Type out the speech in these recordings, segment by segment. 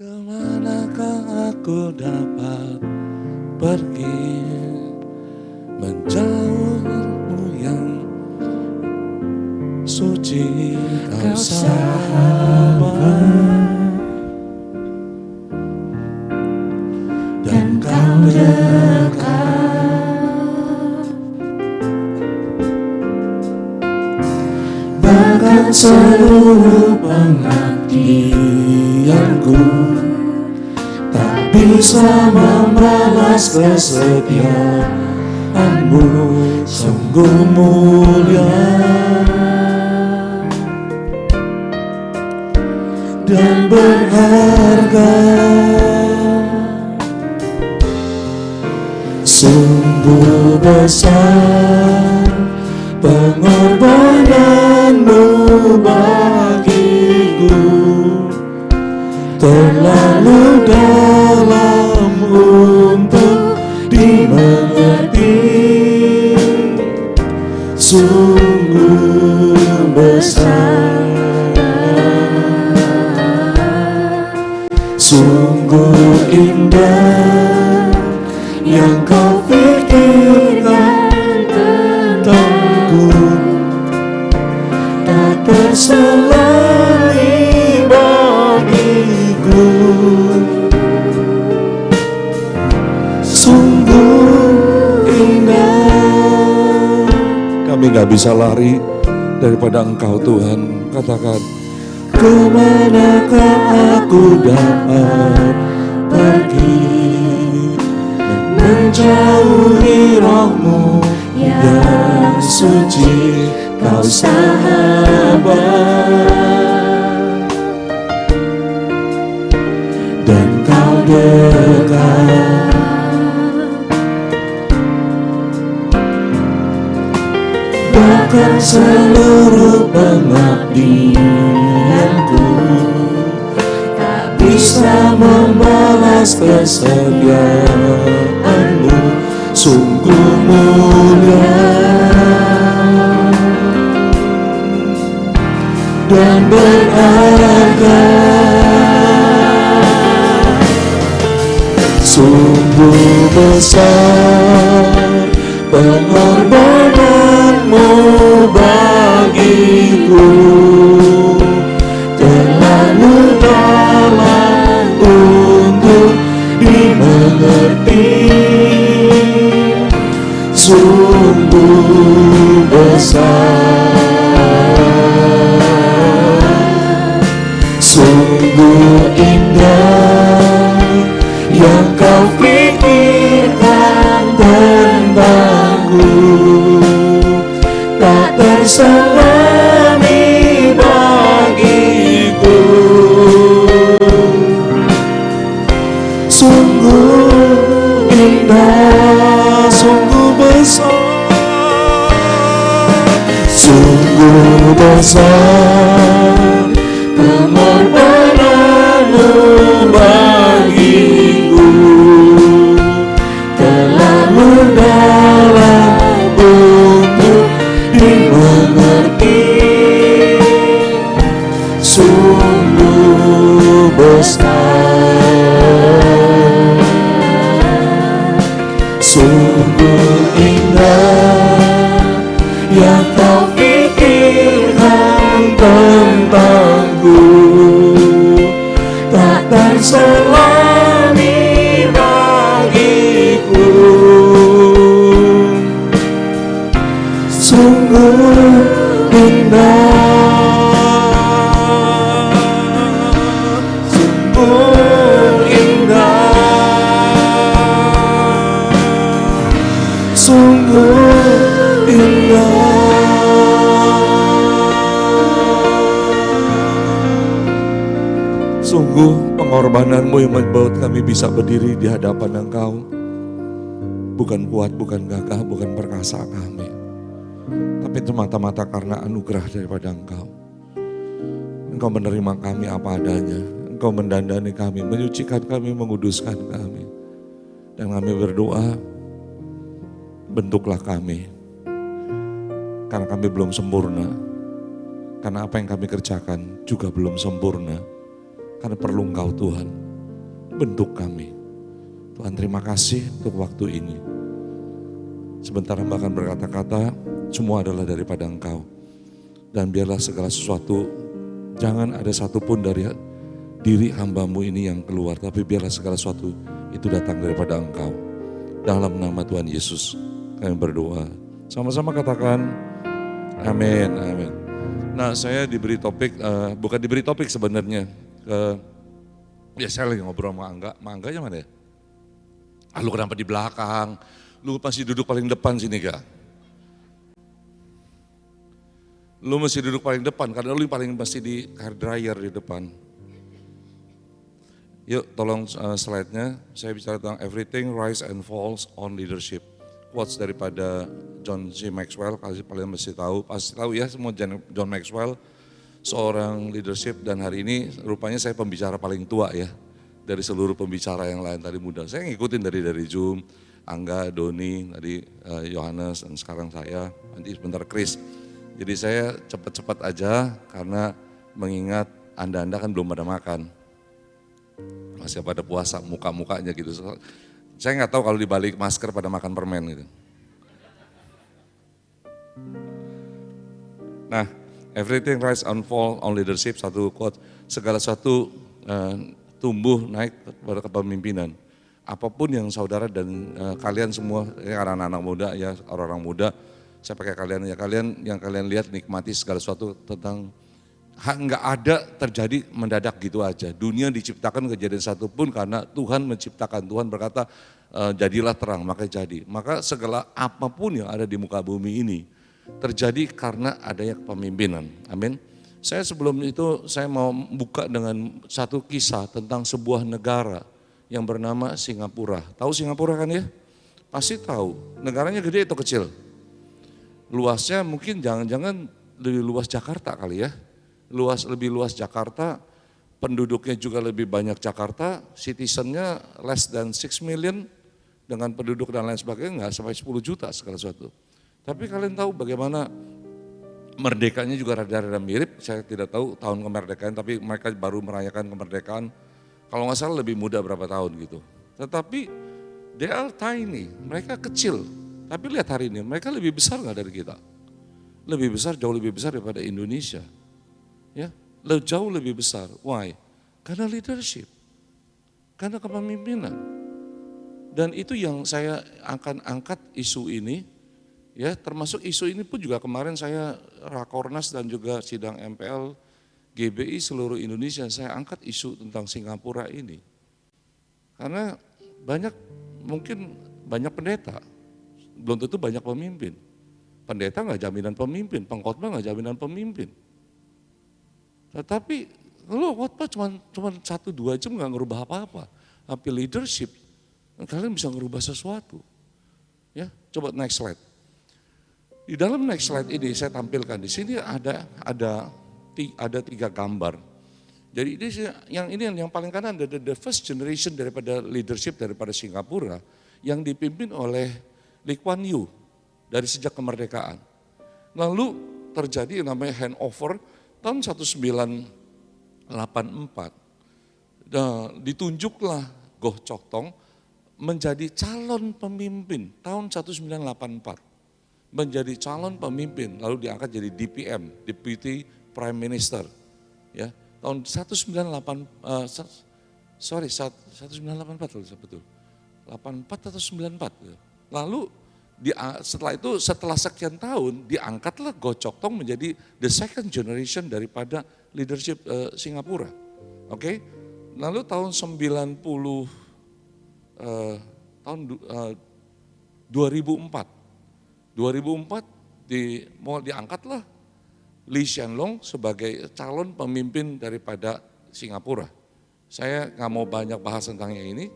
Kemanakah aku dapat pergi menjauhmu yang suci, kau sahabat dan kau dekat, bahkan seluruh pengabdianku tak bisa membalas kesetiaanmu, sungguh mulia dan berharga. Sungguh besar pengorbananmu bagiku, terlalu dalam untuk dimengerti. Sungguh besar, sungguh indah yang kau pikirkan tentangku, tak terselai bagiku. Sungguh indah. Kami gak bisa lari daripada Engkau Tuhan. Katakan, kemanakah aku dapat pergi menjauhi rohmu yang suci, kau sahabat dan kau dekat, bahkan seluruh pengabdianku tak bisa membalas kesetiaanmu, sungguh mulia dan berharga. Sungguh besar pengorbananmu bagiku, terlalu dalam untuk dimengerti. Sungguh besar, sungguh indah yang kau pikirkan tentangku, tak terselami bagiku. Sungguh indah, sungguh besar, sungguh besar pengorbananmu bagiku, terlalu dalam untuk dimengerti. Sungguh besar, sungguh indah yang kau pikirkan tentangku, tak terselami bagiku. Sungguh indah, sungguh indah, sungguh indah. Sungguh pengorbananmu yang membuat kami bisa berdiri di hadapan Engkau. Bukan kuat, bukan gagah, bukan perkasa kami, tapi itu mata-mata karena anugerah daripada Engkau. Engkau menerima kami apa adanya. Engkau mendandani kami, menyucikan kami, menguduskan kami. Dan kami berdoa, bentuklah kami. Karena kami belum sempurna. Karena apa yang kami kerjakan juga belum sempurna. Karena perlu Engkau Tuhan. bentuk kami. Tuhan terima kasih untuk waktu ini. Sebentar hamba akan berkata-kata, semua adalah daripada Engkau. Dan biarlah segala sesuatu, jangan ada satupun dari diri hamba-Mu ini yang keluar, tapi biarlah segala sesuatu itu datang daripada Engkau. Dalam nama Tuhan Yesus kami berdoa. Sama-sama katakan amin, amin. Nah, saya diberi topik, bukan diberi topik sebenarnya. Ya saya lagi ngobrol sama Angga, Angganya mana ya? Lu kenapa di belakang? Lu masih duduk paling depan sini gak? Lu masih duduk paling depan karena lu paling masih di hair dryer di depan. Yuk tolong slide-nya, saya bicara tentang everything rise and falls on leadership. Quotes daripada John C. Maxwell, kalian pasti tahu ya semua John Maxwell, seorang leadership dan hari ini rupanya saya pembicara paling tua ya. Dari seluruh pembicara yang lain tadi muda. Saya ngikutin dari Zoom, Angga, Doni, tadi Yohanes, dan sekarang saya, nanti sebentar Chris. Jadi saya cepat-cepat aja karena mengingat Anda kan belum pada makan. Masih pada puasa muka-mukanya gitu. Saya nggak tahu kalau dibalik masker pada makan permen gitu. Nah, everything rise and fall on leadership, satu quote, segala sesuatu tumbuh naik pada kepemimpinan. Apapun yang saudara dan kalian semua, anak-anak muda ya, orang-orang muda, saya pakai kalian ya, yang kalian lihat nikmati segala sesuatu tentang nggak ada terjadi mendadak gitu aja. Dunia diciptakan kejadian satu pun karena Tuhan menciptakan. Tuhan berkata jadilah terang, maka jadi. Maka segala apapun yang ada di muka bumi ini terjadi karena adanya kepemimpinan. Amin. Saya sebelum itu saya mau buka dengan satu kisah tentang sebuah negara yang bernama Singapura. Tahu Singapura kan ya? Pasti tahu. Negaranya gede atau kecil? Luasnya mungkin jangan-jangan lebih luas Jakarta kali ya. Lebih luas Jakarta, penduduknya juga lebih banyak Jakarta, citizennya less than 6 million dengan penduduk dan lain sebagainya, nggak sampai 10 juta segala sesuatu. Tapi kalian tahu bagaimana merdekanya juga rada-rada mirip, saya tidak tahu tahun kemerdekaan, tapi mereka baru merayakan kemerdekaan, kalau nggak salah lebih muda berapa tahun gitu. Tetapi they are tiny, mereka kecil, tapi lihat hari ini mereka lebih besar nggak dari kita? Lebih besar, jauh lebih besar daripada Indonesia. Ya, jauh lebih besar. Why? Karena leadership, karena kepemimpinan. Dan itu yang saya akan angkat isu ini. Ya, termasuk isu ini pun juga kemarin saya Rakornas dan juga sidang MPL GBI seluruh Indonesia, saya angkat isu tentang Singapura ini. Karena mungkin banyak pendeta, belum tentu banyak pemimpin. Pendeta nggak jaminan pemimpin, pengkhotbah nggak jaminan pemimpin. Tetapi lo khotbah cuma 1-2 jam nggak ngerubah apa-apa. Tapi leadership, kalian bisa ngerubah sesuatu. Ya, coba next slide. Di dalam next slide ini saya tampilkan di sini ada 3 gambar. Jadi ini yang paling kanan ada the first generation daripada leadership daripada Singapura yang dipimpin oleh Lee Kuan Yew dari sejak kemerdekaan. Lalu terjadi yang namanya handover tahun 1984. Ditunjuklah Goh Chok Tong menjadi calon pemimpin tahun 1984. Menjadi calon pemimpin, lalu diangkat jadi DPM, Deputy Prime Minister. Ya, tahun 1984 betul. 84 atau 94. Lalu setelah sekian tahun diangkatlah Goh Chok Tong menjadi the second generation daripada leadership Singapura. Oke. Lalu tahun 2004 diangkatlah Lee Hsien Loong sebagai calon pemimpin daripada Singapura. Saya nggak mau banyak bahas tentang yang ini.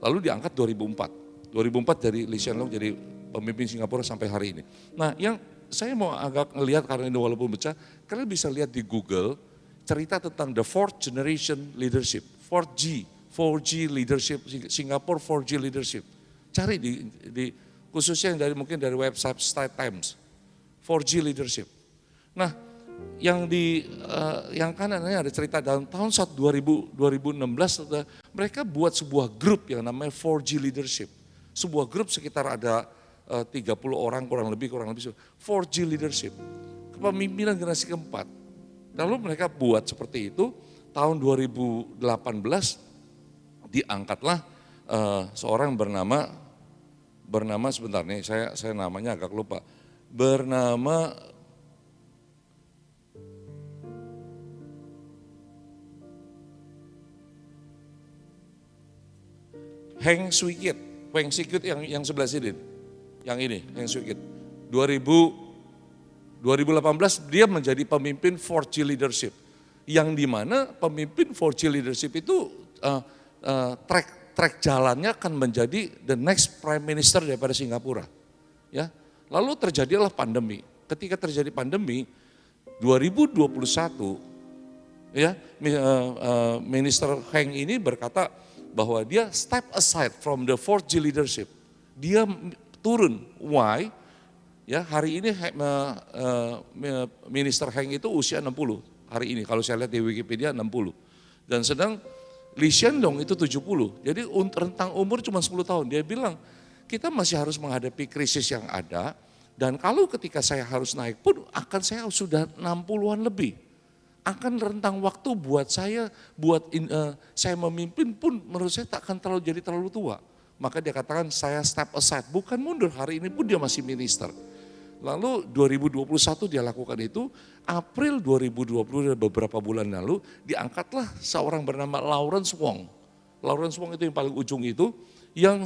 Lalu diangkat 2004 dari Lee Hsien Loong jadi pemimpin Singapura sampai hari ini. Nah, yang saya mau agak ngelihat karena ini walaupun pecah, kalian bisa lihat di Google cerita tentang the fourth generation leadership, 4G leadership, Singapore 4G leadership. Cari di khususnya yang mungkin dari website Star Times, 4G leadership. Nah, yang kanannya ada cerita dalam tahun 2016 mereka buat sebuah grup yang namanya 4G Leadership. Sebuah grup sekitar ada 30 orang kurang lebih 4G Leadership. Kepemimpinan generasi keempat. Lalu mereka buat seperti itu, tahun 2018 diangkatlah seorang bernama sebentar nih, saya namanya agak lupa. Bernama Heng Swikit yang sebelah sini, yang ini, Heng Swikit. 2018 dia menjadi pemimpin 4G Leadership, yang dimana pemimpin 4G Leadership itu track jalannya akan menjadi the next Prime Minister daripada Singapura. Ya, lalu terjadilah pandemi. Ketika terjadi pandemi 2021, ya Minister Heng ini berkata bahwa dia step aside from the 4G leadership. Dia turun. Why? Ya, hari ini Minister Heng itu usia 60 hari ini. Kalau saya lihat di Wikipedia 60. Dan sedang Lee Hsien Loong itu 70. Jadi rentang umur cuma 10 tahun. Dia bilang, kita masih harus menghadapi krisis yang ada. Dan kalau ketika saya harus naik pun saya sudah 60-an lebih. Akan rentang waktu buat saya memimpin pun menurut saya tak akan jadi terlalu tua. Maka dia katakan saya step aside, bukan mundur, hari ini pun dia masih minister. Lalu 2021 dia lakukan itu, April 2020 beberapa bulan lalu diangkatlah seorang bernama Lawrence Wong. Lawrence Wong itu yang paling ujung itu, yang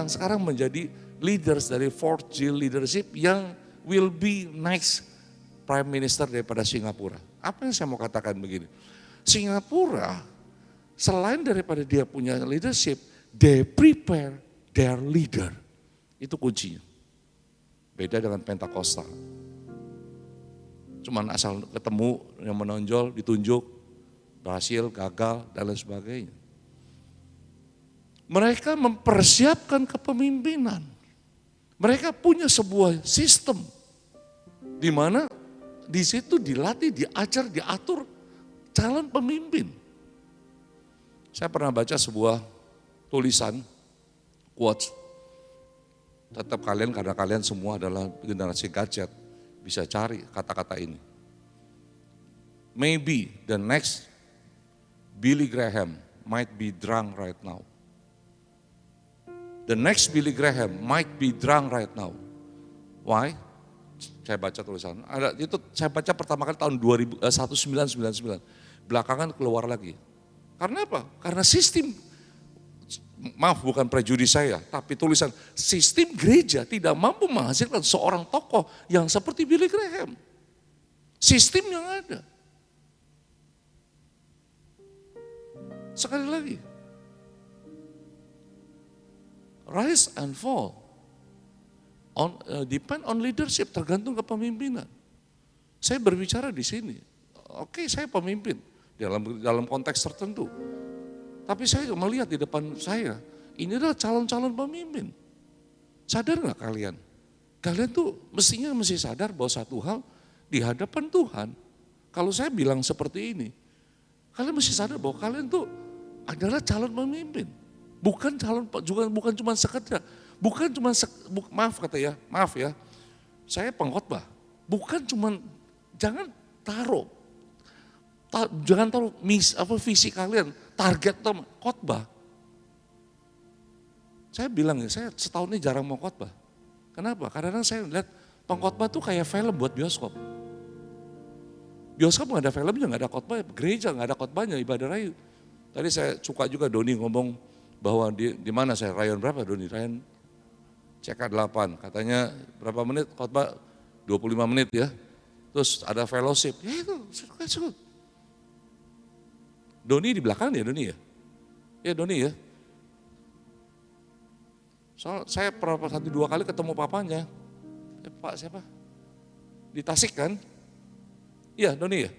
sekarang menjadi leaders dari 4G leadership yang will be next Prime Minister daripada Singapura. Apa yang saya mau katakan begini, Singapura selain daripada dia punya leadership, they prepare their leader. Itu kuncinya. Beda dengan Pentakosta. Cuman asal ketemu yang menonjol, ditunjuk, berhasil, gagal, dan lain sebagainya. Mereka mempersiapkan kepemimpinan. Mereka punya sebuah sistem di mana di situ dilatih, diajar, diatur calon pemimpin. Saya pernah baca sebuah tulisan, quotes, tetap kalian karena kalian semua adalah generasi gadget, bisa cari kata-kata ini. Maybe the next Billy Graham might be drunk right now. The next Billy Graham might be drunk right now. Why? Saya baca tulisan. Saya baca pertama kali tahun 1999. Belakangan keluar lagi. Karena apa? Karena sistem, maaf bukan prejudis saya, tapi tulisan sistem gereja tidak mampu menghasilkan seorang tokoh yang seperti Billy Graham. Sistem yang ada. Sekali lagi. Rise and fall. Depend on leadership, tergantung kepemimpinan. Saya berbicara di sini, oke, saya pemimpin dalam konteks tertentu. Tapi saya melihat di depan saya, ini adalah calon-calon pemimpin. Sadar nggak kalian? Kalian tuh mesti sadar bahwa satu hal di hadapan Tuhan, kalau saya bilang seperti ini, kalian mesti sadar bahwa kalian tuh adalah calon pemimpin. Bukan cuma sekedar. Maaf ya, saya pengkhotbah. Bukan cuma, jangan taruh visi kalian, target khotbah. Saya bilang ya, saya setahun ini jarang mau khotbah. Kenapa? Karena saya lihat pengkhotbah tuh kayak film buat bioskop. Bioskop nggak ada filmnya, nggak ada khotbah, gereja nggak ada khotbahnya, ibadah rayu. Tadi saya suka juga Doni ngomong bahwa di mana saya, Ryan berapa Doni? Ryan CK8, katanya berapa menit khotbah? 25 menit ya. Terus ada fellowship, ya itu, suka. Doni di belakang ya Doni ya? Ya Doni ya. Soal saya pernah 1-2 kali ketemu papanya. Pak siapa? Di Tasik kan? Iya Doni ya?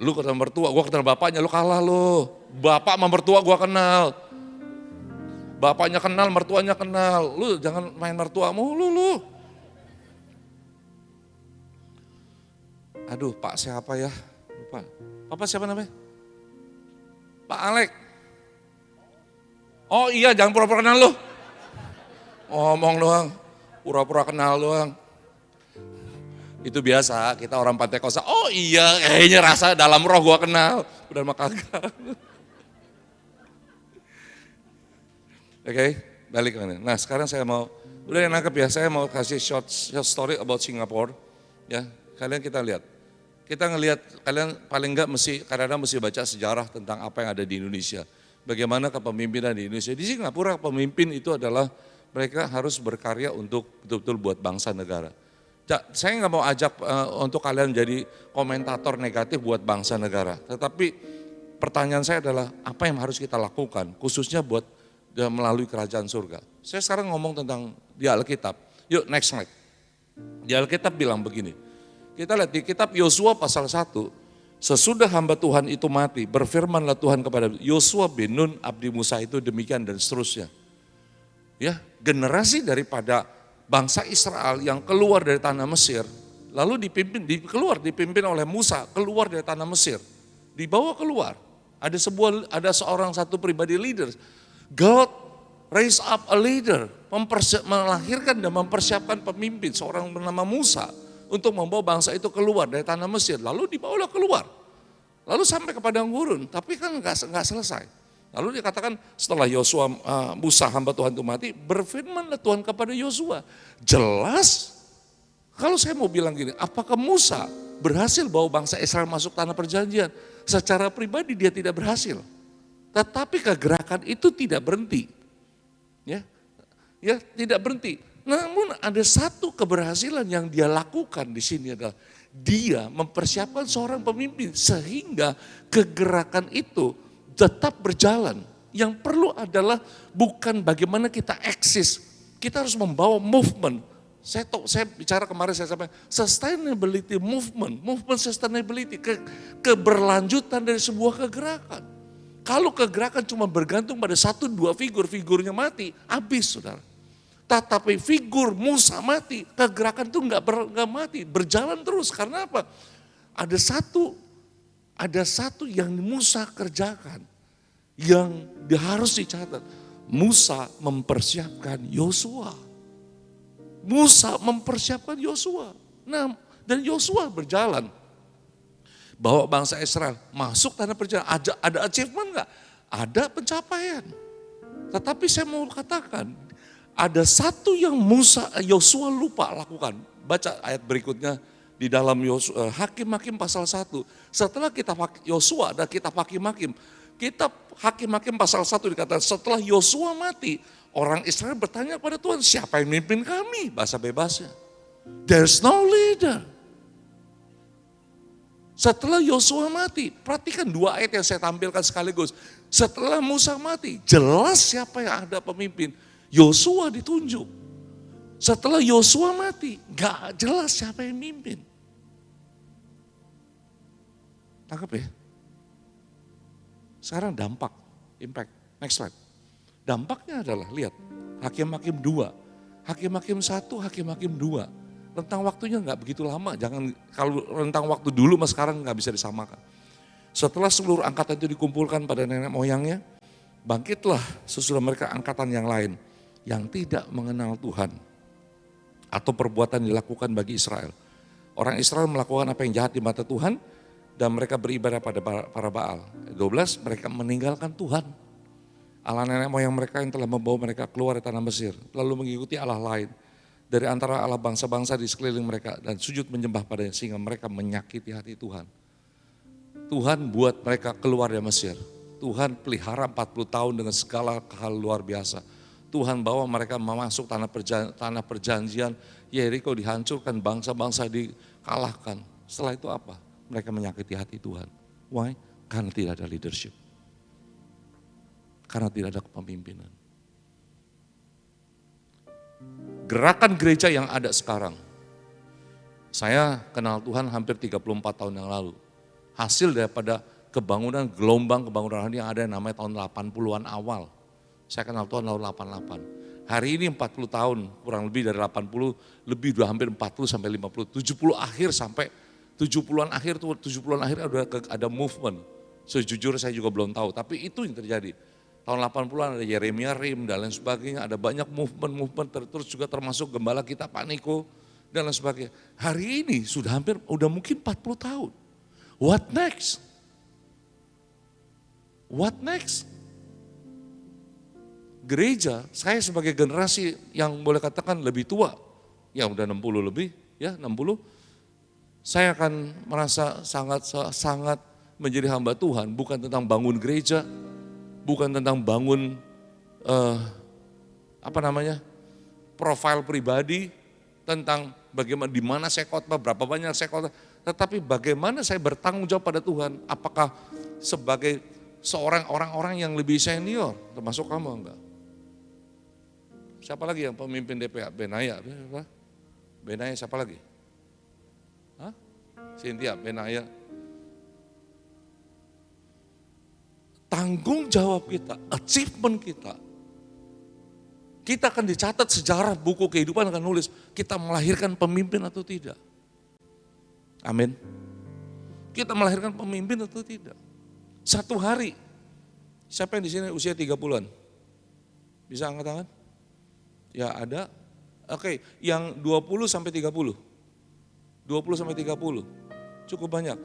Lu ketemu mertua, gua kenal bapaknya, lu kalah lu. Bapak sama mertua gua kenal. Bapaknya kenal, mertuanya kenal. Lu jangan main mertua mulu lu. Aduh, Pak siapa ya? Lupa. Papa siapa namanya? Pak Alek. Oh iya, jangan pura-pura kenal lu. Ngomong doang, pura-pura kenal doang. Itu biasa, kita orang Pantai Kosta. Oh iya, kayaknya rasa dalam roh gua kenal. Udah mah kagak. Oke, balik ke mana. Nah sekarang saya mau, udah yang nangkep ya, saya mau kasih short story about Singapore. Ya, kalian kita lihat. Kita ngelihat, kalian paling enggak kadang-kadang mesti baca sejarah tentang apa yang ada di Indonesia. Bagaimana kepemimpinan di Indonesia. Di Singapura pemimpin itu adalah mereka harus berkarya untuk betul-betul buat bangsa negara. Saya nggak mau ajak untuk kalian jadi komentator negatif buat bangsa negara. Tetapi pertanyaan saya adalah apa yang harus kita lakukan khususnya buat melalui kerajaan surga. Saya sekarang ngomong tentang di Alkitab. Yuk next slide. Di Alkitab bilang begini. Kita lihat di kitab Yosua pasal 1. Sesudah hamba Tuhan itu mati, berfirmanlah Tuhan kepada Yosua bin Nun abdi Musa itu demikian dan seterusnya. Ya, generasi daripada bangsa Israel yang keluar dari tanah Mesir, lalu dipimpin oleh Musa keluar dari tanah Mesir, dibawa keluar. Ada seorang satu pribadi leader. God raise up a leader, melahirkan dan mempersiapkan pemimpin seorang bernama Musa untuk membawa bangsa itu keluar dari tanah Mesir. Lalu dibawalah keluar, lalu sampai ke padang gurun, tapi kan nggak selesai. Lalu dikatakan setelah Musa hamba Tuhan itu mati, berfirmanlah Tuhan kepada Yosua. Jelas, kalau saya mau bilang gini, apakah Musa berhasil bawa bangsa Israel masuk tanah perjanjian? Secara pribadi dia tidak berhasil. Tetapi kegerakan itu tidak berhenti. Ya, tidak berhenti. Namun ada satu keberhasilan yang dia lakukan di sini adalah dia mempersiapkan seorang pemimpin sehingga kegerakan itu tetap berjalan. Yang perlu adalah bukan bagaimana kita eksis, kita harus membawa movement. Saya bicara kemarin saya sampaikan sustainability movement sustainability, keberlanjutan dari sebuah kegerakan. Kalau kegerakan cuma bergantung pada 1-2 figurnya mati, habis saudara. Tetapi figur Musa mati, kegerakan itu enggak mati, berjalan terus. Karena apa? Ada satu yang Musa kerjakan, yang harus dicatat. Musa mempersiapkan Yosua. Nah, dan Yosua berjalan. Bawa bangsa Israel masuk tanah perjanjian. Ada achievement enggak? Ada pencapaian. Tetapi saya mau katakan, ada satu yang Yosua lupa lakukan. Baca ayat berikutnya di dalam Hakim-Hakim pasal 1. Setelah kitab Yosua dan kitab Hakim-Hakim. Kitab Hakim-Hakim pasal 1 dikatakan setelah Yosua mati, orang Israel bertanya kepada Tuhan, siapa yang memimpin kami? Bahasa bebasnya. There's no leader. Setelah Yosua mati, perhatikan 2 ayat yang saya tampilkan sekaligus. Setelah Musa mati, jelas siapa yang ada pemimpin. Yosua ditunjuk. Setelah Yosua mati, gak jelas siapa yang mimpin. Tangkap ya? Sekarang dampak, impact. Next slide. Dampaknya adalah, lihat, Hakim-Hakim 2. Hakim-Hakim 1, Hakim-Hakim 2. Rentang waktunya gak begitu lama. Kalau rentang waktu dulu mas sekarang gak bisa disamakan. Setelah seluruh angkatan itu dikumpulkan pada nenek moyangnya, bangkitlah sesudah mereka angkatan yang lain yang tidak mengenal Tuhan atau perbuatan dilakukan bagi Israel. Orang Israel melakukan apa yang jahat di mata Tuhan dan mereka beribadah pada para Baal. 12, mereka meninggalkan Tuhan. Allah nenek moyang mereka yang telah membawa mereka keluar dari tanah Mesir, lalu mengikuti Allah lain dari antara Allah bangsa-bangsa di sekeliling mereka dan sujud menyembah padanya sehingga mereka menyakiti hati Tuhan. Tuhan buat mereka keluar dari Mesir. Tuhan pelihara 40 tahun dengan segala hal luar biasa. Tuhan bawa mereka masuk tanah perjanjian, Yeriko dihancurkan, bangsa-bangsa dikalahkan. Setelah itu apa? Mereka menyakiti hati Tuhan. Why? Karena tidak ada leadership. Karena tidak ada kepemimpinan. Gerakan gereja yang ada sekarang, saya kenal Tuhan hampir 34 tahun yang lalu. Hasil daripada gelombang kebangunan yang ada yang namanya tahun 80-an awal. Saya kenal Tuhan tahun 88. Hari ini 40 tahun, kurang lebih dari 80, lebih udah hampir 40 sampai 50, 70 akhir sampai 70-an akhir tuh, 70-an akhir ada movement. Sejujurnya saya juga belum tahu, tapi itu yang terjadi. Tahun 80-an ada Yeremia Rim dan lain sebagainya, ada banyak movement terus juga termasuk gembala kita Pak Niko dan lain sebagainya. Hari ini udah mungkin 40 tahun. What next? What next? Gereja, saya sebagai generasi yang boleh katakan lebih tua, ya udah 60 lebih, ya 60, saya akan merasa sangat menjadi hamba Tuhan, bukan tentang bangun gereja, bukan tentang bangun profil pribadi, tentang bagaimana di mana saya khotbah, berapa banyak saya khotbah, tetapi bagaimana saya bertanggung jawab pada Tuhan, apakah sebagai seorang orang-orang yang lebih senior, termasuk kamu enggak? Siapa lagi yang pemimpin DPA? Benaya siapa lagi? Hah? Cynthia, Benaya. Tanggung jawab kita, achievement kita akan dicatat sejarah buku kehidupan akan nulis, kita melahirkan pemimpin atau tidak. Amin. Kita melahirkan pemimpin atau tidak. Satu hari, siapa yang di sini usia 30-an? Bisa angkat tangan? Ya ada. Oke, yang 20 sampai 30. 20 sampai 30. Cukup banyak.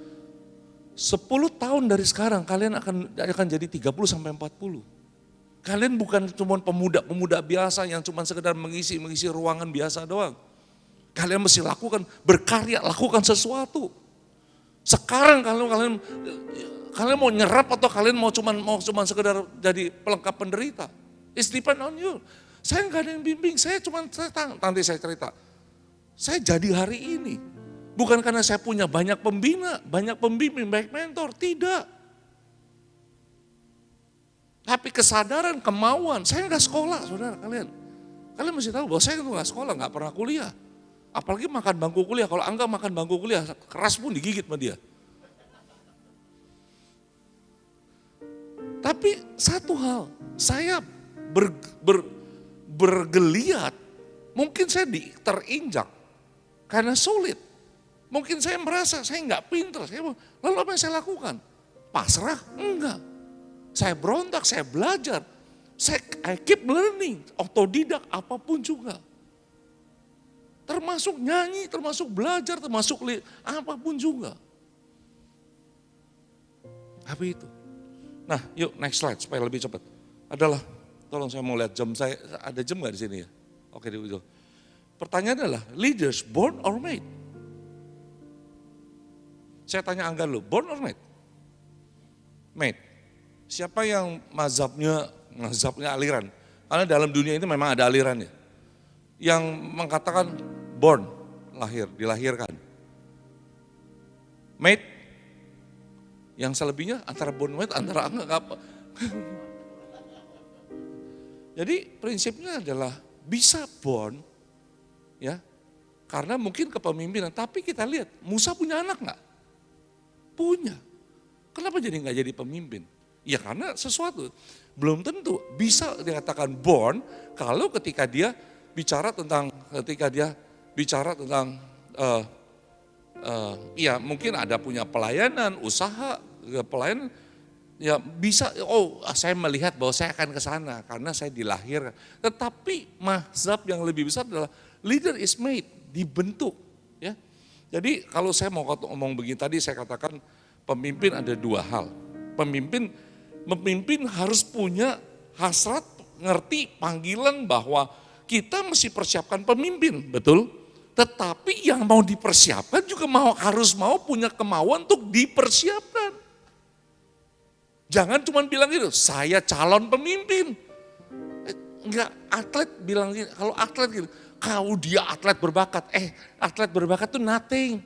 10 tahun dari sekarang kalian akan jadi 30 sampai 40. Kalian bukan cuma pemuda-pemuda biasa yang cuma sekedar mengisi ruangan biasa doang. Kalian mesti lakukan, berkarya, lakukan sesuatu. Sekarang kalau kalian mau nyerap atau kalian mau cuma sekedar jadi pelengkap penderita. It's depend on you. Saya nggak ada yang bimbing, nanti saya cerita. Saya jadi hari ini. Bukan karena saya punya banyak pembina, banyak pembimbing, banyak mentor, tidak. Tapi kesadaran, kemauan, saya nggak sekolah saudara kalian. Kalian mesti tahu bahwa saya itu nggak sekolah, nggak pernah kuliah. Apalagi makan bangku kuliah, kalau Angga makan bangku kuliah, keras pun digigit sama dia. Tapi satu hal, saya bergeliat, mungkin saya terinjak karena sulit. Mungkin saya merasa saya nggak pintar, lalu apa yang saya lakukan? Pasrah? Enggak. Saya berontak, saya belajar, I keep learning, otodidak apapun juga. Termasuk nyanyi, termasuk belajar, termasuk apapun juga. Apa itu? Nah yuk next slide supaya lebih cepat. Adalah, tolong saya mau lihat jam saya, ada jam nggak di sini ya? Oke, itu. Pertanyaan adalah, leaders born or made? Saya tanya Angga dulu, born or made? Made. Siapa yang mazhabnya aliran? Karena dalam dunia ini memang ada alirannya. Yang mengatakan born, dilahirkan. Made, yang selebihnya antara born made, antara enggak apa. Jadi prinsipnya adalah bisa born, ya, karena mungkin kepemimpinan. Tapi kita lihat, Musa punya anak enggak? Punya. Kenapa jadi enggak jadi pemimpin? Ya karena sesuatu. Belum tentu bisa dikatakan born kalau ketika dia bicara tentang ya mungkin ada punya pelayanan, usaha, pelayanan, ya bisa, saya melihat bahwa saya akan ke sana karena saya dilahirkan. Tetapi mazhab yang lebih besar adalah leader is made, dibentuk. Ya. Jadi kalau saya mau ngomong begini tadi, saya katakan pemimpin ada dua hal. Pemimpin harus punya hasrat, ngerti panggilan bahwa kita mesti persiapkan pemimpin, betul? Tetapi yang mau dipersiapkan juga harus punya kemauan untuk dipersiapkan. Jangan cuma bilang gitu, saya calon pemimpin. Enggak, atlet bilang gitu, kalau atlet gitu, dia atlet berbakat. Atlet berbakat itu nothing.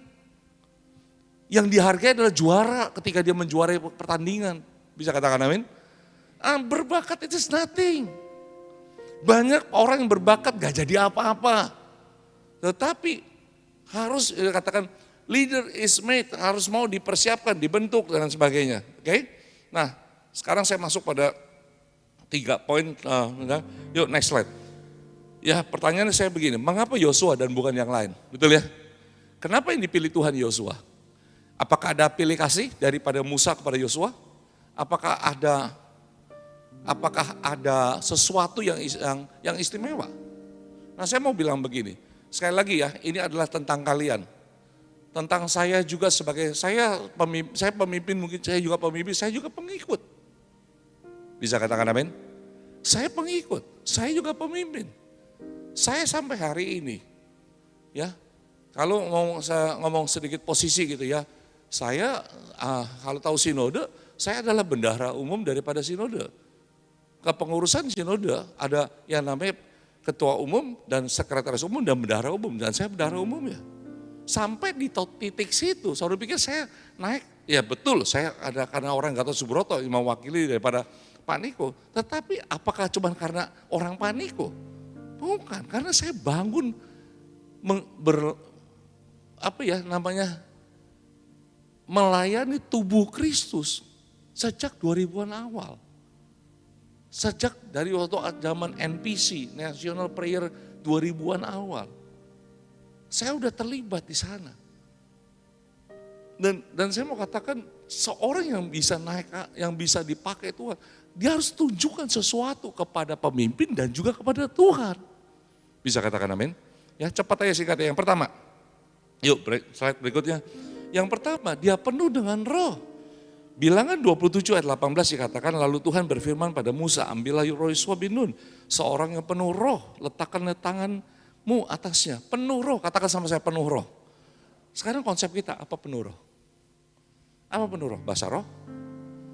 Yang dihargai adalah juara ketika dia menjuarai pertandingan. Bisa katakan amin? Berbakat itu nothing. Banyak orang yang berbakat gak jadi apa-apa. Tetapi harus dikatakan leader is made, harus mau dipersiapkan, dibentuk dan sebagainya. Oke? Nah, sekarang saya masuk pada 3 poin. Yuk next slide. Ya pertanyaannya saya begini, mengapa Yosua dan bukan yang lain? Betul ya? Kenapa yang dipilih Tuhan Yosua? Apakah ada pilih kasih daripada Musa kepada Yosua? Apakah ada sesuatu yang istimewa? Nah, saya mau bilang begini. Sekali lagi ya, ini adalah tentang kalian. Tentang saya juga sebagai saya pemimpin, mungkin saya juga pemimpin, saya juga pengikut. Bisa katakan amin? Saya pengikut, saya juga pemimpin. Saya sampai hari ini, ya, kalau ngomong sedikit posisi gitu ya, saya kalau tahu sinode, saya adalah bendahara umum daripada sinode. Kepengurusan sinode ada yang namanya ketua umum dan sekretaris umum dan bendahara umum, dan saya bendahara umum ya. Sampai di titik situ, saudara pikir saya naik, ya betul saya ada karena orang Gatot Subroto yang mewakili daripada Pak Niko, tetapi apakah cuma karena orang Pak Niko? Bukan, karena saya bangun melayani tubuh Kristus sejak 2000-an awal. Sejak dari waktu zaman NPC, National Prayer 2000-an awal. Saya udah terlibat di sana. Dan saya mau katakan seorang yang bisa naik, yang bisa dipakai Tuhan, dia harus tunjukkan sesuatu kepada pemimpin dan juga kepada Tuhan. Bisa katakan amin? Ya, cepat aja singkat. Yang pertama, yuk slide berikutnya. Yang pertama, dia penuh dengan roh. Bilangan 27 ayat 18 dikatakan, lalu Tuhan berfirman pada Musa, ambillah Yosua bin Nun, seorang yang penuh roh, letakkanlah tanganmu atasnya. Penuh roh, katakan sama saya penuh roh. Sekarang konsep kita apa penuh roh? Apa penuh roh? Bahasa roh?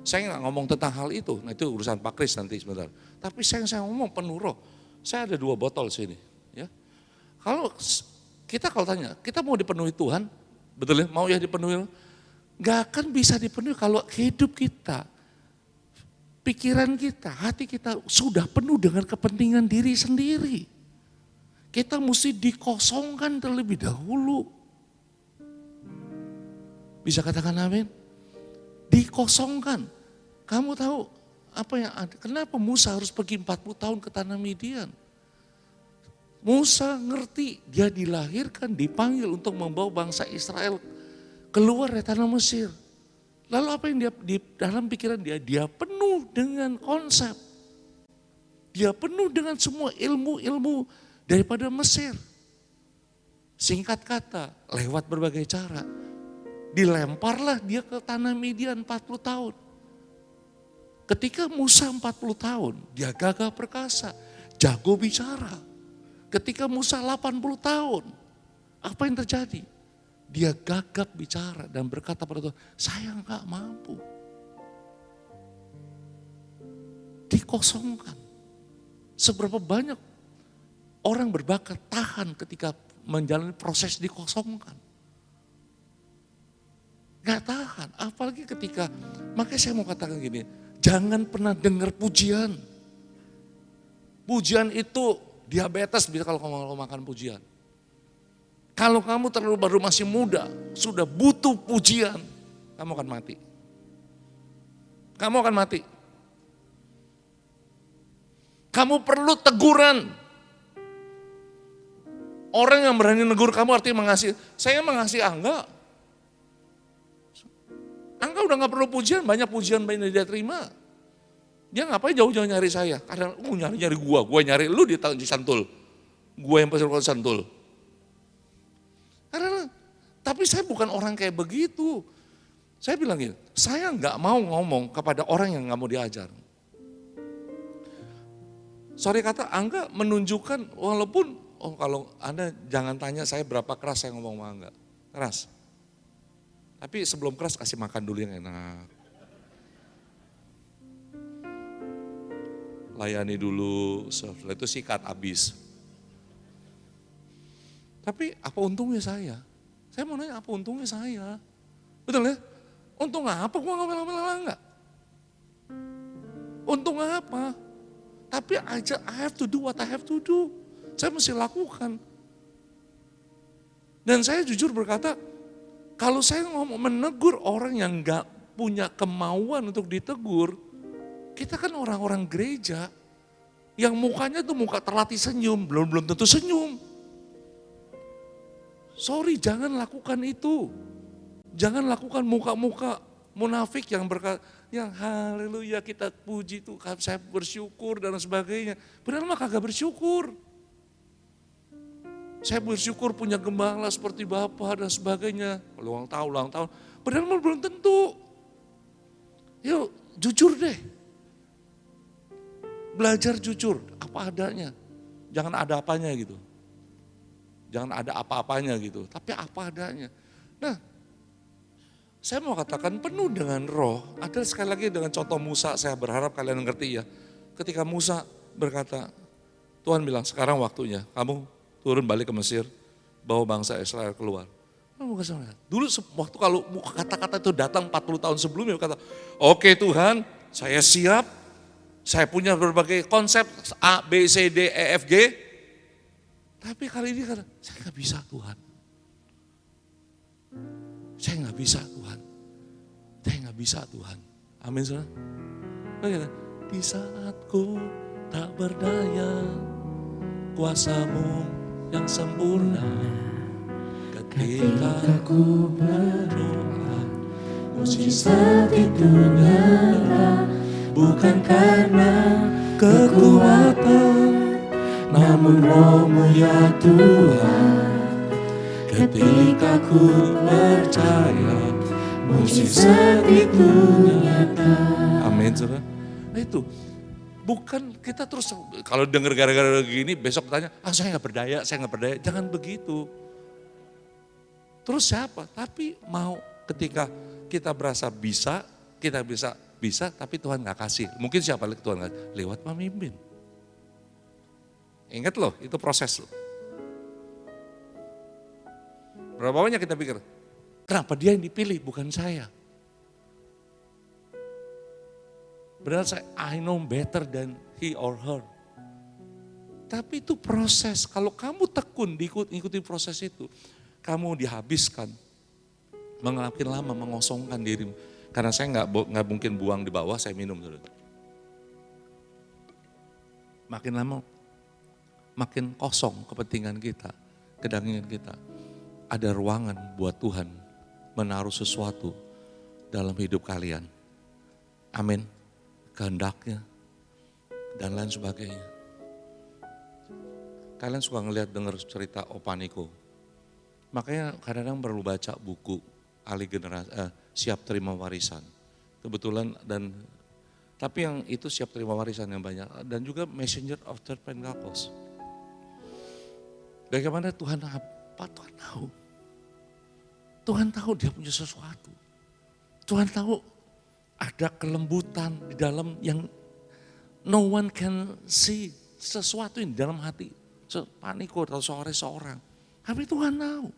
Saya nggak ngomong tentang hal itu, nah itu urusan Pak Kris nanti sebentar. Tapi saya ngomong penuh roh. Saya ada 2 botol sini. Ya. Kalau tanya, kita mau dipenuhi Tuhan, betul ya? Mau ya dipenuhi? Gak akan bisa dipenuhi kalau hidup kita, pikiran kita, hati kita sudah penuh dengan kepentingan diri sendiri. Kita mesti dikosongkan terlebih dahulu. Bisa katakan amin? Dikosongkan. Kamu tahu apa yang ada? Kenapa Musa harus pergi 40 tahun ke tanah Midian? Musa ngerti dia dilahirkan, dipanggil untuk membawa bangsa Israel keluar dari tanah Mesir. Lalu apa yang dia di dalam pikiran dia penuh dengan konsep. Dia penuh dengan semua ilmu-ilmu daripada Mesir. Singkat kata, lewat berbagai cara, dilemparlah dia ke tanah Midian 40 tahun. Ketika Musa 40 tahun, dia gagah perkasa, jago bicara. Ketika Musa 80 tahun, apa yang terjadi? Dia gagap bicara dan berkata pada Tuhan, saya enggak mampu. Dikosongkan. Seberapa banyak orang berbakat tahan ketika menjalani proses dikosongkan. Gak tahan, apalagi ketika, makanya saya mau katakan gini, jangan pernah dengar pujian. Pujian itu diabetes bisa kalau kamu makan pujian. Kalau kamu baru masih muda, sudah butuh pujian, kamu akan mati. Kamu akan mati. Kamu perlu teguran. Orang yang berani negur kamu artinya mengasihi. Saya mengasihi Angga. Angga udah gak perlu pujian, banyak pujian banyak dia terima. Dia ngapain jauh-jauh nyari saya? Kadang nyari gua nyari lu di Santul. Gua yang pasti Santul. Tapi saya bukan orang kayak begitu. Saya bilang gini, saya nggak mau ngomong kepada orang yang nggak mau diajar. Sorry kata, Angga menunjukkan walaupun, kalau Anda jangan tanya saya berapa keras saya ngomong sama Angga. Keras. Tapi sebelum keras kasih makan dulu yang enak. Layani dulu, setelah itu sikat habis. Tapi apa untungnya saya? Saya mau nanya apa untungnya saya? Betul ya? Untung apa gua ngomel-ngomel enggak? Untung apa? Tapi I have to do what I have to do. Saya mesti lakukan. Dan saya jujur berkata, kalau saya menegur orang yang enggak punya kemauan untuk ditegur, kita kan orang-orang gereja yang mukanya tuh muka terlatih senyum, belum tentu senyum. Sorry, jangan lakukan itu. Jangan lakukan muka-muka munafik yang berkata, yang haleluya kita puji Tuhan, saya bersyukur dan sebagainya. Padahal mah kagak bersyukur. Saya bersyukur punya gembala seperti Bapak dan sebagainya. Ulang tahun. Padahal mah belum tentu. Yuk jujur deh. Belajar jujur, apa adanya. Jangan ada apanya gitu. Jangan ada apa-apanya gitu, tapi apa adanya. Nah, saya mau katakan penuh dengan roh. Ada sekali lagi dengan contoh Musa, saya berharap kalian ngerti ya. Ketika Musa berkata, Tuhan bilang sekarang waktunya, kamu turun balik ke Mesir, bawa bangsa Israel keluar. Dulu waktu kalau kata-kata itu datang 40 tahun sebelumnya, kata, oke Tuhan, saya siap, saya punya berbagai konsep A, B, C, D, E, F, G. Tapi kali ini kata, saya nggak bisa Tuhan. Saya nggak bisa Tuhan. Saya nggak bisa Tuhan. Amin saudara. Di saat ku tak berdaya, kuasamu yang sempurna. Ketika ku berdoa, mujizat itu nyata. Bukan karena kekuatan, namun roh-Mu ya Tuhan. Ketika ku percaya, mujizat itu nyata. Amin saudara. Nah itu, bukan kita terus kalau dengar gara-gara gini besok bertanya, saya nggak berdaya. Jangan begitu. Terus siapa? Tapi mau ketika kita berasa bisa, kita bisa tapi Tuhan nggak kasih. Mungkin siapa lagi Tuhan nggak? Lewat pemimpin. Ingat loh, itu proses loh. Berapa banyak kita pikir, kenapa dia yang dipilih bukan saya? Berarti I know better than he or her. Tapi itu proses, kalau kamu tekun ikuti proses itu, kamu dihabiskan, makin lama mengosongkan dirimu. Karena saya nggak mungkin buang di bawah, saya minum. Makin lama, makin kosong kepentingan kita, kedagingan kita. Ada ruangan buat Tuhan menaruh sesuatu dalam hidup kalian. Amin. Kehendaknya dan lain sebagainya. Kalian suka dengar cerita Opaniko. Makanya kadang-kadang perlu baca buku ahli generasi siap terima warisan. Kebetulan tapi yang itu siap terima warisan yang banyak dan juga Messenger of Third Pentecost. Bagaimana Tuhan Tuhan tahu. Tuhan tahu dia punya sesuatu. Tuhan tahu ada kelembutan di dalam yang no one can see. Sesuatu yang di dalam hati. Paniko atau seorang. Tapi Tuhan tahu.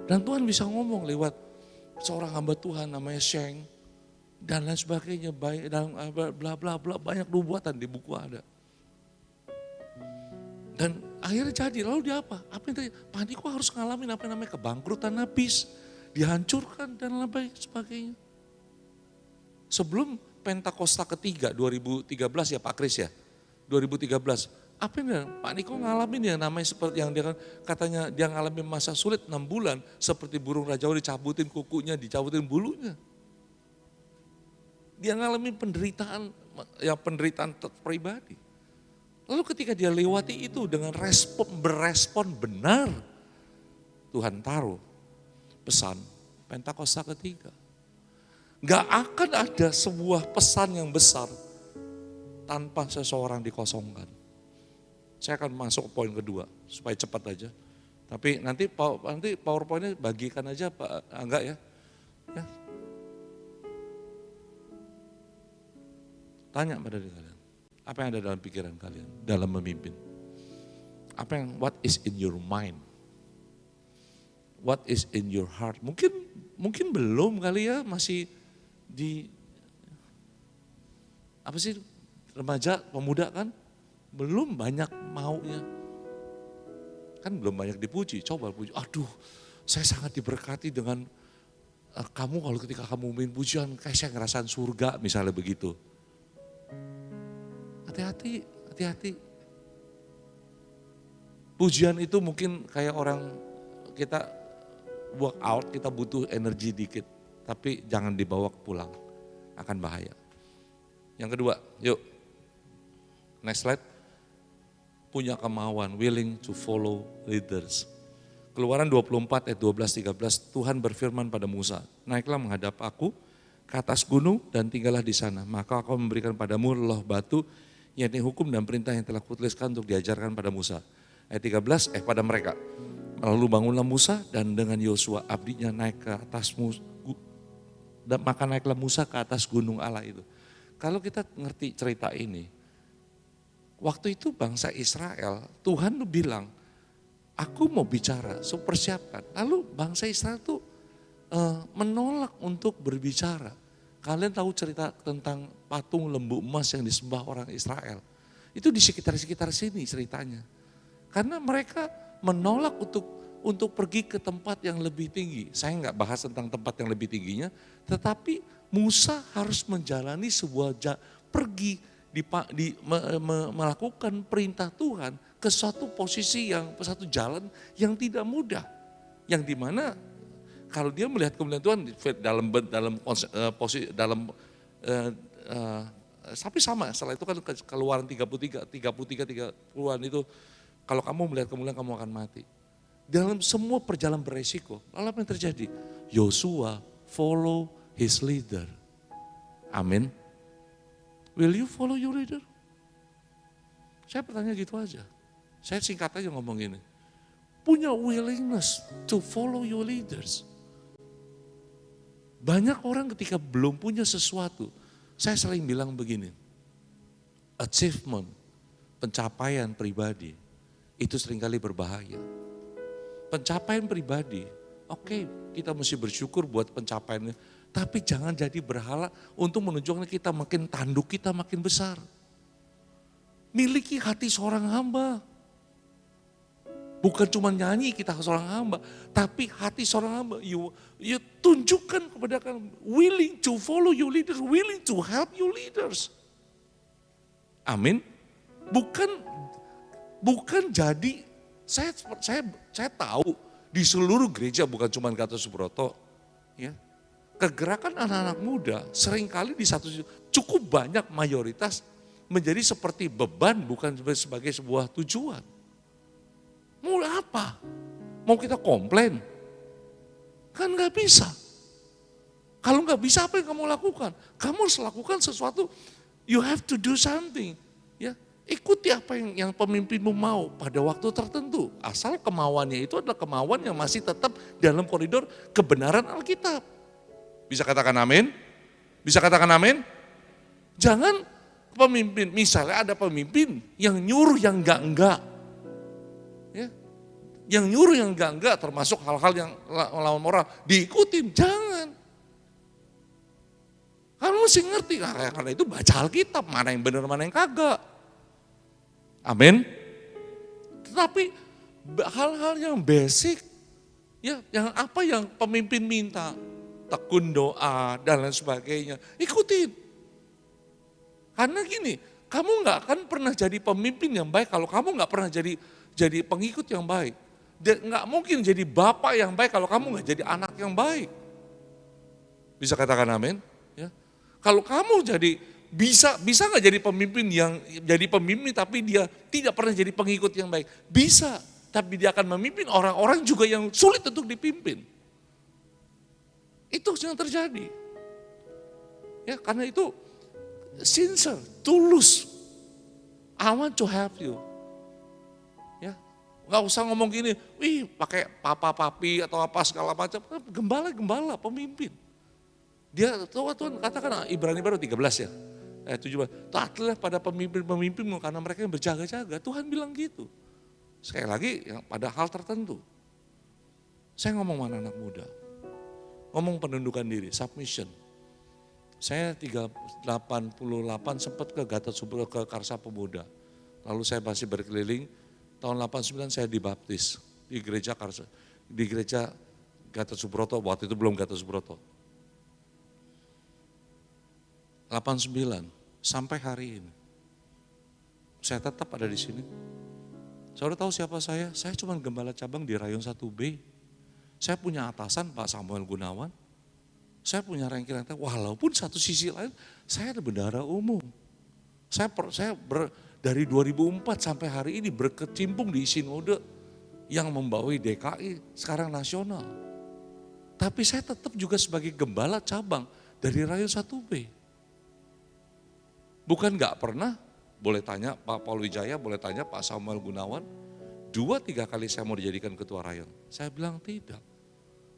Dan Tuhan bisa ngomong lewat seorang hamba Tuhan namanya Sheng. Dan lain sebagainya. Dan bla bla bla banyak nubuatan di buku ada. Dan akhirnya jadi, lalu dia apa? Apa yang terjadi? Paniko harus ngalamin apa yang namanya kebangkrutan habis, dihancurkan dan lain sebagainya. Sebelum Pentakosta ketiga 2013 ya Pak Kris ya, 2013. Apa yang Pak Niko ngalamin ya namanya seperti yang dia katanya dia ngalamin masa sulit 6 bulan seperti burung rajawa dicabutin kukunya, dicabutin bulunya. Dia ngalamin penderitaan pribadi. Lalu ketika dia lewati itu dengan berespon benar, Tuhan taruh pesan Pentakosta ketiga. Gak akan ada sebuah pesan yang besar tanpa seseorang dikosongkan. Saya akan masuk ke poin kedua supaya cepat aja. Tapi nanti PowerPoint-nya bagikan aja Pak Angga ya. Tanya pada diri kalian. Apa yang ada dalam pikiran kalian dalam memimpin? What is in your mind? What is in your heart? Mungkin belum kali ya, masih di remaja, pemuda kan? Belum banyak maunya. Kan belum banyak dipuji, coba puji. Aduh, saya sangat diberkati dengan kamu kalau ketika kamu memimpin pujian, kayak saya ngerasain surga misalnya begitu. Hati-hati. Pujian itu mungkin kayak orang kita work out kita butuh energi dikit. Tapi jangan dibawa pulang, akan bahaya. Yang kedua, yuk. Next slide. Punya kemauan, willing to follow leaders. Keluaran 24 ayat 12-13, Tuhan berfirman pada Musa, naiklah menghadap aku ke atas gunung dan tinggallah di sana. Maka aku memberikan padamu loh batu, yakni hukum dan perintah yang telah kutuliskan untuk diajarkan pada Musa. Ayat 13, pada mereka. Lalu bangunlah Musa dan dengan Yosua abdinya naik ke atas maka naiklah Musa ke atas gunung Allah itu. Kalau kita ngerti cerita ini, waktu itu bangsa Israel, Tuhan tuh bilang, aku mau bicara, so persiapkan. Lalu bangsa Israel tuh menolak untuk berbicara. Kalian tahu cerita tentang patung lembu emas yang disembah orang Israel. Itu di sekitar-sekitar sini ceritanya. Karena mereka menolak untuk pergi ke tempat yang lebih tinggi. Saya nggak bahas tentang tempat yang lebih tingginya, tetapi Musa harus menjalani sebuah pergi melakukan perintah Tuhan ke suatu posisi satu jalan yang tidak mudah. Yang dimana kalau dia melihat kemuliaan Tuhan tapi sama, setelah itu kan Keluaran 30-an itu, kalau kamu melihat kemuliaan kamu akan mati. Dalam semua perjalanan beresiko, lalu apa yang terjadi? Yosua follow his leader. Amin. Will you follow your leader? Saya bertanya gitu aja. Saya singkat aja ngomong ini. Punya willingness to follow your leaders. Banyak orang ketika belum punya sesuatu, saya sering bilang begini, achievement, pencapaian pribadi, itu seringkali berbahaya. Pencapaian pribadi, oke, kita mesti bersyukur buat pencapaiannya, tapi jangan jadi berhala untuk menunjukkan kita makin tanduk, kita makin besar. Miliki hati seorang hamba. Bukan cuma nyanyi kita seorang hamba, tapi hati seorang hamba. You tunjukkan kepada kalian, willing to follow your leaders, willing to help your leaders. Amin. Bukan jadi, saya tahu di seluruh gereja bukan cuma Gatot Subroto, ya. Kegerakan anak-anak muda seringkali di satu cukup banyak mayoritas menjadi seperti beban bukan sebagai sebuah tujuan. Mau apa? Mau kita komplain? Kan gak bisa. Kalau gak bisa apa yang kamu lakukan? Kamu harus lakukan sesuatu, you have to do something. Ya, ikuti apa yang pemimpinmu mau pada waktu tertentu. Asal kemauannya itu adalah kemauan yang masih tetap dalam koridor kebenaran Alkitab. Bisa katakan amin? Bisa katakan amin? Jangan pemimpin, misalnya ada pemimpin yang nyuruh yang enggak. Ya, yang nyuruh yang enggak termasuk hal-hal yang melawan moral, diikutin, jangan. Kamu mesti ngerti, karena itu baca Alkitab, mana yang benar, mana yang kagak. Amin. Tetapi hal-hal yang basic, ya, yang apa yang pemimpin minta, tekun doa dan lain sebagainya, ikutin. Karena gini, kamu nggak akan pernah jadi pemimpin yang baik kalau kamu nggak pernah jadi pengikut yang baik. Dan nggak mungkin jadi bapak yang baik kalau kamu nggak jadi anak yang baik. Bisa katakan amin? Ya. Kalau kamu bisa nggak jadi pemimpin tapi dia tidak pernah jadi pengikut yang baik? Bisa, tapi dia akan memimpin orang-orang juga yang sulit untuk dipimpin. Itu yang terjadi. Ya, karena itu sincere, tulus. I want to help you. Ya, nggak usah ngomong gini, pakai papa-papi atau apa segala macam. Gembala, pemimpin. Dia Tuhan katakan Ibrani baru 13 ya. 17. Taatlah pada pemimpin-pemimpinmu karena mereka yang berjaga-jaga. Tuhan bilang gitu. Sekali lagi yang pada hal tertentu. Saya ngomong mana anak muda. Ngomong penundukan diri, submission. Saya 88 sempat ke Gatot Subroto, ke Karsa Pemuda. Lalu saya masih berkeliling, tahun 89 saya dibaptis di gereja Karsa, di gereja Gatot Subroto, waktu itu belum Gatot Subroto. 89 sampai hari ini. Saya tetap ada di sini. Saudara tahu siapa saya? Saya cuma gembala cabang di Rayon 1B. Saya punya atasan Pak Samuel Gunawan. Saya punya ranking walaupun satu sisi lain saya ada bendahara umum. Dari 2004 sampai hari ini berkecimpung di sinode yang membawahi DKI sekarang nasional. Tapi saya tetap juga sebagai gembala cabang dari Rayon 1B. Bukan nggak pernah, boleh tanya Pak Paul Wijaya, boleh tanya Pak Samuel Gunawan, 2-3 kali saya mau dijadikan ketua Rayon. Saya bilang tidak.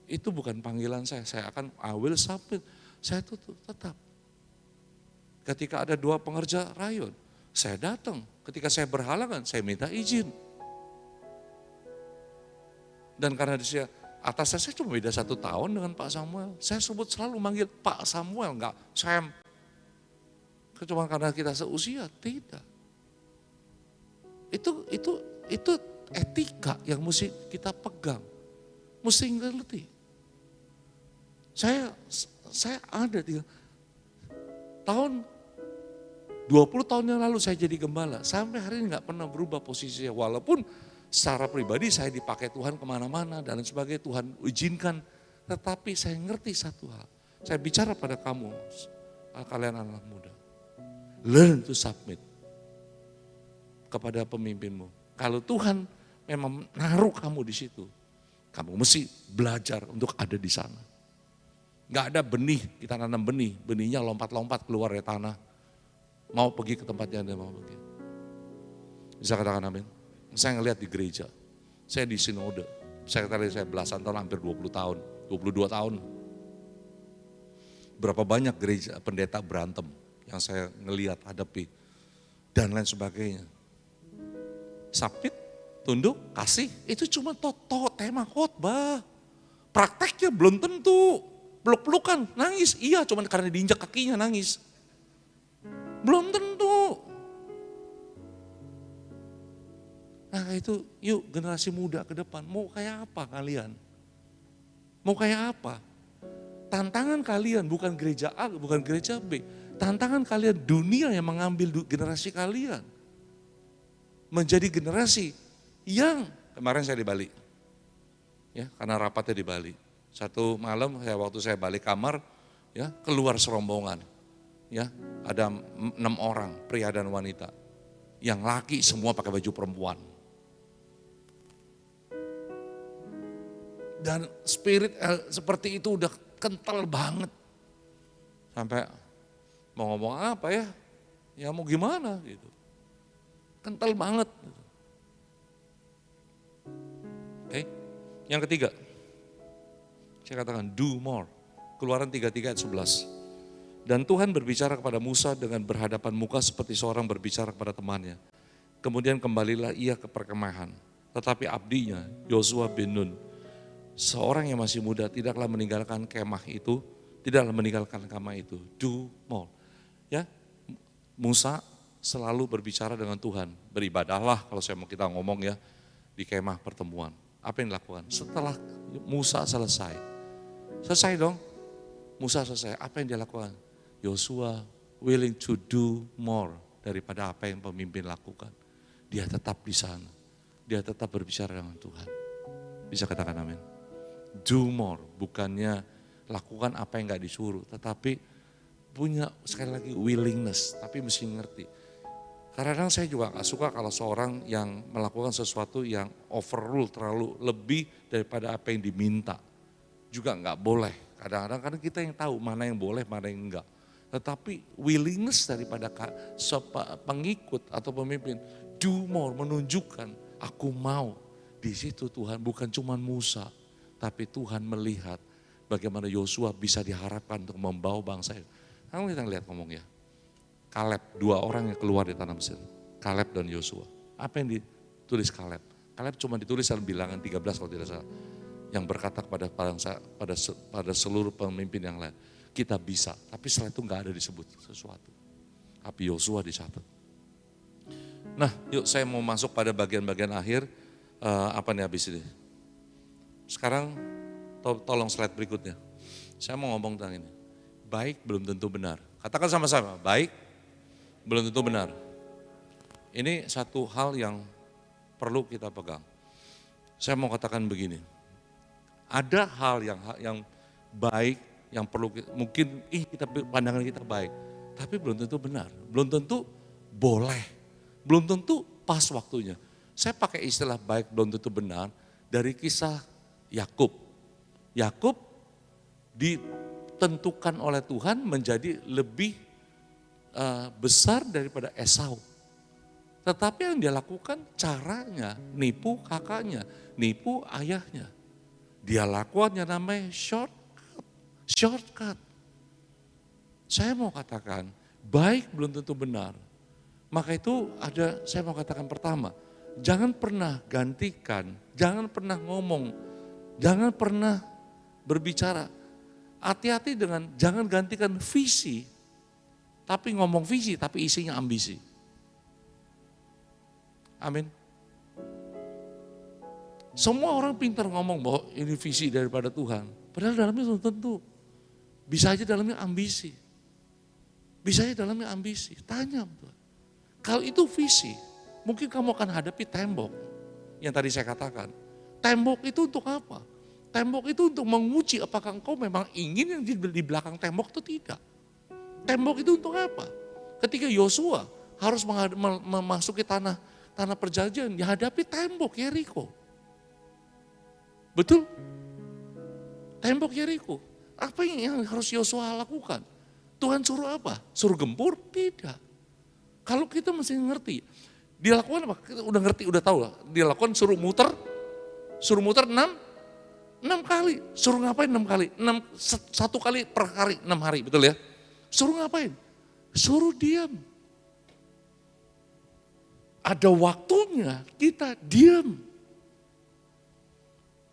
Itu bukan panggilan saya akan I will submit. Saya tutup tetap. Ketika ada 2 pengerja Rayon, saya datang. Ketika saya berhalangan, saya minta izin. Dan karena dia atas saya cuma beda 1 tahun dengan Pak Samuel. Saya sebut selalu manggil Pak Samuel, enggak Sam. Cuma karena kita seusia, tidak. Itu etika yang mesti kita pegang. Mesti ngerti. Saya ada di tahun 20 tahun yang lalu saya jadi gembala. Sampai hari ini gak pernah berubah posisinya. Walaupun secara pribadi saya dipakai Tuhan kemana-mana dan sebagainya Tuhan izinkan. Tetapi saya ngerti satu hal. Saya bicara pada kamu, kalian anak muda. Learn to submit kepada pemimpinmu. Kalau Tuhan memang naruh kamu di situ, kamu mesti belajar untuk ada di sana. Gak ada benih, kita nanam benih, benihnya lompat-lompat keluar dari tanah. Mau pergi ke tempatnya dia mau pergi. Bisa katakan amin? Saya ngelihat di gereja, saya di sinode, saya belasan tahun, hampir 20 tahun, 22 tahun. Berapa banyak gereja, pendeta berantem yang saya ngelihat, hadapi, dan lain sebagainya. Submit, tunduk, kasih, itu cuma tema khotbah. Prakteknya belum tentu. Peluk-pelukan, nangis. Iya, cuma karena diinjak kakinya nangis. Belum tentu. Nah itu, yuk generasi muda ke depan. Mau kayak apa kalian? Mau kayak apa? Tantangan kalian bukan gereja A, bukan gereja B. Tantangan kalian dunia yang mengambil generasi kalian. Menjadi generasi yang, kemarin saya di Bali. Ya, karena rapatnya di Bali. Satu malam waktu saya balik kamar, ya keluar serombongan, ya ada 6 orang pria dan wanita, yang laki semua pakai baju perempuan. Dan spirit seperti itu udah kental banget, sampai mau ngomong apa ya mau gimana gitu, kental banget. Oke, yang ketiga. Saya katakan do more. Keluaran 33 ayat 11. Dan Tuhan berbicara kepada Musa dengan berhadapan muka seperti seorang berbicara kepada temannya. Kemudian kembalilah ia ke perkemahan. Tetapi abdinya Yosua bin Nun, seorang yang masih muda, tidaklah meninggalkan kemah itu, Do more. Ya, Musa selalu berbicara dengan Tuhan. Beribadahlah kalau kita ngomong ya di kemah pertemuan. Apa yang dilakukan? Setelah Musa selesai dong. Musa selesai. Apa yang dia lakukan? Yosua willing to do more daripada apa yang pemimpin lakukan. Dia tetap di sana. Dia tetap berbicara dengan Tuhan. Bisa katakan amin. Do more. Bukannya lakukan apa yang gak disuruh. Tetapi punya sekali lagi willingness. Tapi mesti ngerti. Kadang-kadang saya juga gak suka kalau seorang yang melakukan sesuatu yang overrule terlalu lebih daripada apa yang diminta. Juga enggak boleh. Kadang-kadang karena kita yang tahu mana yang boleh, mana yang enggak. Tetapi willingness daripada pengikut atau pemimpin, do more, menunjukkan aku mau. Di situ Tuhan bukan cuma Musa, tapi Tuhan melihat bagaimana Yosua bisa diharapkan untuk membawa bangsa itu. Kamu kita lihat ngomong ya. Kaleb, 2 orang yang keluar di tanah Mesir. Kaleb dan Yosua. Apa yang ditulis Kaleb? Kaleb cuma ditulis dalam bilangan 13 kalau tidak salah. Yang berkata kepada bangsa, pada seluruh pemimpin yang lain, kita bisa. Tapi setelah itu enggak ada disebut sesuatu. Tapi Yosua dicatat. Nah, yuk saya mau masuk pada bagian-bagian akhir. Apa nih habis ini? Sekarang tolong slide berikutnya. Saya mau ngomong tentang ini. Baik belum tentu benar. Katakan sama-sama, baik belum tentu benar. Ini satu hal yang perlu kita pegang. Saya mau katakan begini. Ada hal yang baik, yang perlu mungkin pandangan kita baik, tapi belum tentu benar, belum tentu boleh, belum tentu pas waktunya. Saya pakai istilah baik belum tentu benar dari kisah Yakub. Yakub ditentukan oleh Tuhan menjadi lebih besar daripada Esau. Tetapi yang dia lakukan caranya nipu kakaknya, nipu ayahnya. Dia lakukan yang namanya shortcut. Saya mau katakan baik belum tentu benar. Maka itu saya mau katakan pertama, jangan pernah gantikan, jangan pernah ngomong, jangan pernah berbicara. Hati-hati dengan jangan gantikan visi, tapi ngomong visi tapi isinya ambisi. Amin. Semua orang pintar ngomong bahwa ini visi daripada Tuhan. Padahal dalamnya belum tentu. Bisa aja dalamnya ambisi. Bisa aja dalamnya ambisi. Tanya Tuhan. Kalau itu visi, mungkin kamu akan hadapi tembok. Yang tadi saya katakan. Tembok itu untuk apa? Tembok itu untuk menguji apakah engkau memang ingin yang di belakang tembok atau tidak. Tembok itu untuk apa? Ketika Yosua harus memasuki tanah perjanjian, dihadapi tembok Yeriko. Betul? Tembok Yeriko. Apa yang harus Yosua lakukan? Tuhan suruh apa? Suruh gempur? Tidak. Kalau kita mesti ngerti. Dia lakukan apa? Kita udah ngerti, udah tahu lah. Dia lakukan suruh muter 6 kali. Suruh ngapain 6 kali? 1 kali per hari, 6 hari, betul ya? Suruh ngapain? Suruh diam. Ada waktunya kita diam.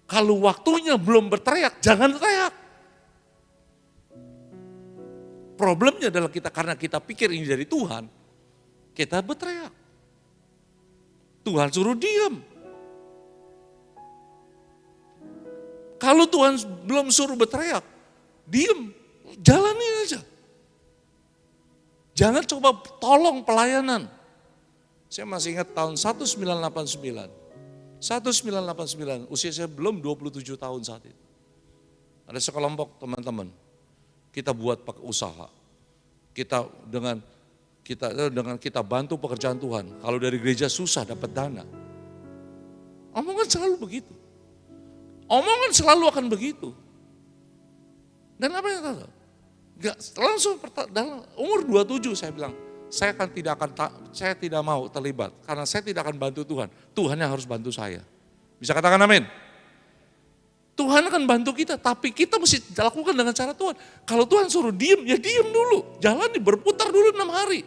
Kalau waktunya belum berteriak, jangan teriak. Problemnya adalah karena kita pikir ini dari Tuhan, kita berteriak. Tuhan suruh diam. Kalau Tuhan belum suruh berteriak, diam, jalani aja. Jangan coba tolong pelayanan. Saya masih ingat tahun 1989. 1989, usia saya belum 27 tahun saat itu. Ada sekelompok teman-teman, kita buat pakai usaha. Dengan kita bantu pekerjaan Tuhan. Kalau dari gereja susah dapat dana. Omongan selalu begitu. Omongan selalu akan begitu. Dan apa yang tahu? Langsung dalam umur 27 saya bilang, saya tidak mau terlibat karena saya tidak akan bantu Tuhan. Tuhan yang harus bantu saya. Bisa katakan amin? Tuhan akan bantu kita, tapi kita mesti lakukan dengan cara Tuhan. Kalau Tuhan suruh diem, ya diem dulu. Jalani, berputar dulu 6 hari.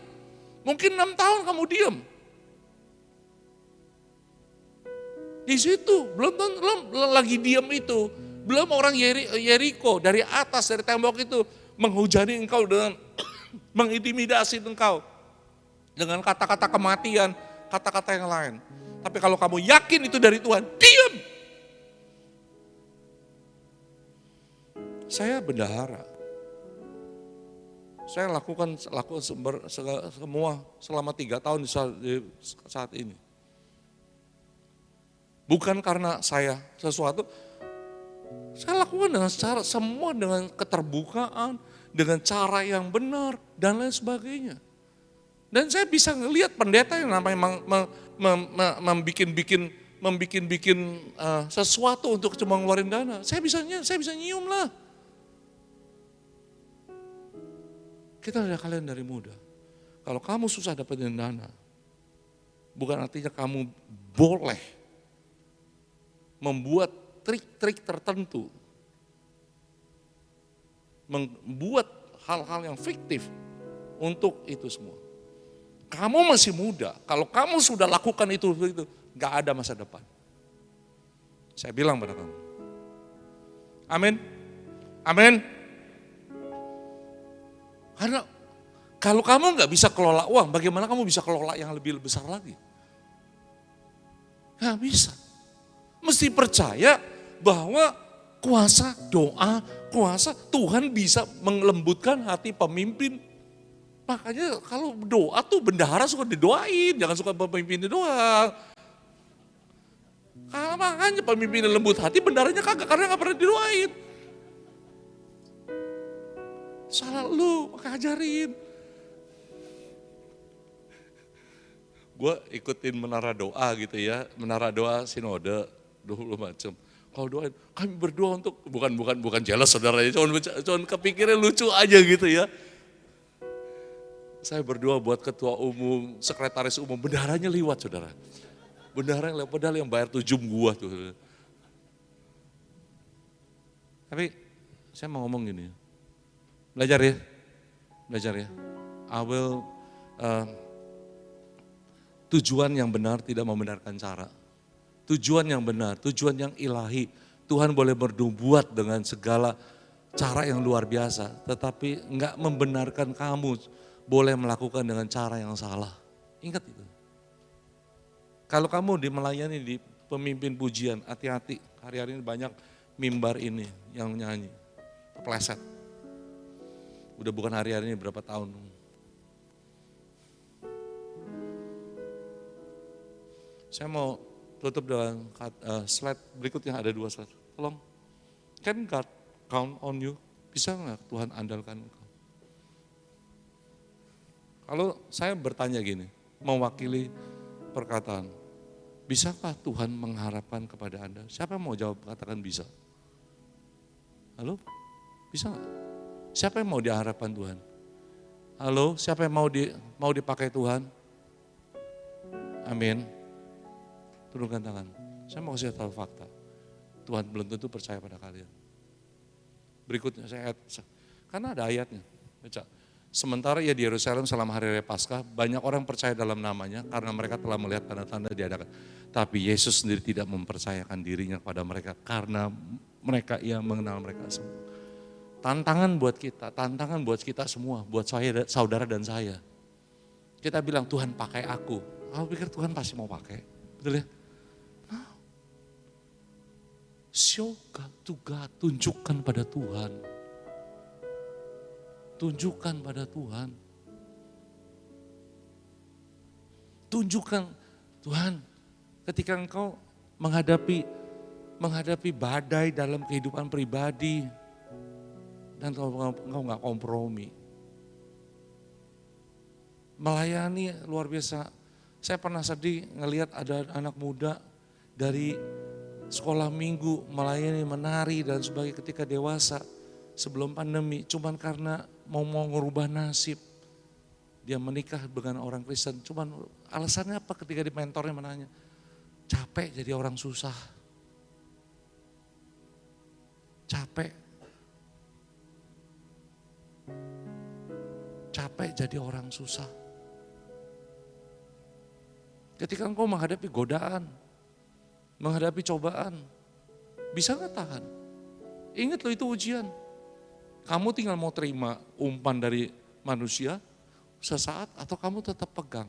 Mungkin 6 tahun kamu diem. Di situ, belum lagi diem itu. Belum orang Yeriko dari atas, dari tembok itu menghujani engkau dengan mengintimidasi engkau. Dengan kata-kata kematian, kata-kata yang lain. Tapi kalau kamu yakin itu dari Tuhan, diam. Saya bendahara. Saya lakukan semua selama 3 tahun di saat ini. Bukan karena saya sesuatu, saya lakukan dengan semua dengan keterbukaan, dengan cara yang benar, dan lain sebagainya. Dan saya bisa ngelihat pendeta yang namanya membikin sesuatu untuk cuma ngeluarin dana. Saya bisa nyium lah. Kita ada kalian dari muda. Kalau kamu susah dapetin dana, bukan artinya kamu boleh membuat trik-trik tertentu. Membuat hal-hal yang fiktif untuk itu semua. Kamu masih muda, kalau kamu sudah lakukan itu gak ada masa depan. Saya bilang pada kamu. Amin. Amin. Karena kalau kamu gak bisa kelola uang, bagaimana kamu bisa kelola yang lebih besar lagi? Gak bisa. Mesti percaya bahwa kuasa doa, kuasa Tuhan bisa melembutkan hati pemimpin. Makanya kalau doa tuh bendahara suka didoain, jangan suka pemimpin doang. Makanya pemimpin lembut hati, bendaranya kagak karena gak pernah didoain. Salah lu, maka ajarin. Gue ikutin menara doa gitu ya, menara doa sinode, 20 macam. Kalau doain, kami berdoa untuk, bukan jelas saudaranya, cuman kepikirnya lucu aja gitu ya. Saya berdoa buat ketua umum, sekretaris umum, bendaranya liwat saudara. Bendaranya liwat, padahal yang bayar tuh jum gua tuh. Tapi saya mau ngomong gini, belajar ya. I will, tujuan yang benar tidak membenarkan cara. Tujuan yang benar, tujuan yang ilahi. Tuhan boleh bernubuat dengan segala cara yang luar biasa, tetapi enggak membenarkan kamu boleh melakukan dengan cara yang salah. Ingat itu. Kalau kamu melayani di pemimpin pujian, hati-hati. Hari-hari ini banyak mimbar ini yang nyanyi, kepleset. Udah bukan hari-hari ini berapa tahun. Saya mau tutup dengan slide berikutnya, ada 2 slide. Tolong, can God count on you? Bisa nggak Tuhan andalkan engkau? Kalau saya bertanya gini, mewakili perkataan, bisakah Tuhan mengharapkan kepada Anda? Siapa yang mau jawab, katakan bisa. Halo, bisa nggak? Siapa yang mau diharapkan Tuhan? Halo, siapa yang mau dipakai Tuhan? Amin. Turunkan tangan. Saya mau kasih tahu fakta. Tuhan belum tentu percaya pada kalian. Berikutnya saya karena ada ayatnya. Baca. Sementara ia di Yerusalem selama hari raya Paskah, banyak orang percaya dalam namanya karena mereka telah melihat tanda-tanda diadakan. Tapi Yesus sendiri tidak mempercayakan dirinya kepada mereka karena mereka ia mengenal mereka semua. Tantangan buat kita semua, buat saya, saudara dan saya. Kita bilang Tuhan pakai aku. Aku pikir Tuhan pasti mau pakai, betul ya? No. Show God to God, tunjukkan pada Tuhan. Tunjukkan pada Tuhan. Tunjukkan Tuhan ketika engkau menghadapi badai dalam kehidupan pribadi dan engkau gak kompromi. Melayani luar biasa. Saya pernah sedih ngelihat ada anak muda dari sekolah minggu melayani, menari dan sebagainya ketika dewasa. Sebelum pandemi, cuman karena mau ngerubah nasib. Dia menikah dengan orang Kristen, cuman alasannya apa ketika di mentornya menanya? Capek jadi orang susah. Capek jadi orang susah. Ketika engkau menghadapi godaan, menghadapi cobaan, bisa gak tahan? Ingat loh itu ujian. Kamu tinggal mau terima umpan dari manusia sesaat atau kamu tetap pegang.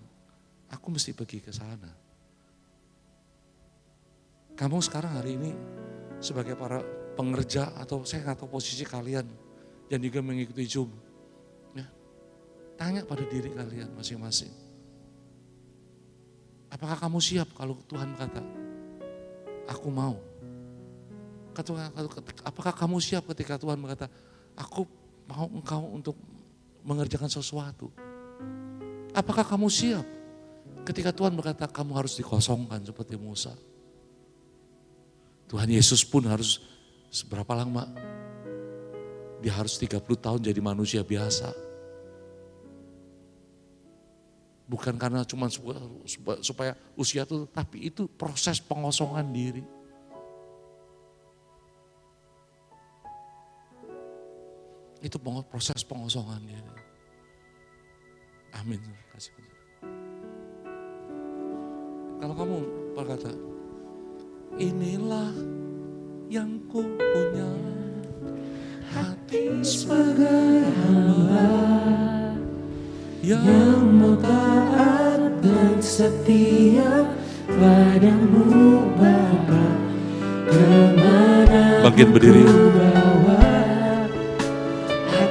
Aku mesti pergi ke sana. Kamu sekarang hari ini sebagai para pengerja atau saya nggak tahu posisi kalian yang juga mengikuti Zoom. Ya, tanya pada diri kalian masing-masing. Apakah kamu siap kalau Tuhan kata, aku mau? Apakah kamu siap ketika Tuhan berkata, aku mau engkau untuk mengerjakan sesuatu? Apakah kamu siap ketika Tuhan berkata kamu harus dikosongkan seperti Musa? Tuhan Yesus pun harus seberapa lama? Dia harus 30 tahun jadi manusia biasa. Bukan karena cuma supaya usia itu, tapi itu proses pengosongan diri. Itu proses pengosongan dia. Amin. Kasih. Kalau kamu berkata, inilah yang ku punya, hati sebagai hamba yang mau taat dan setia padamu Bapa, kemana bangkit berdiri.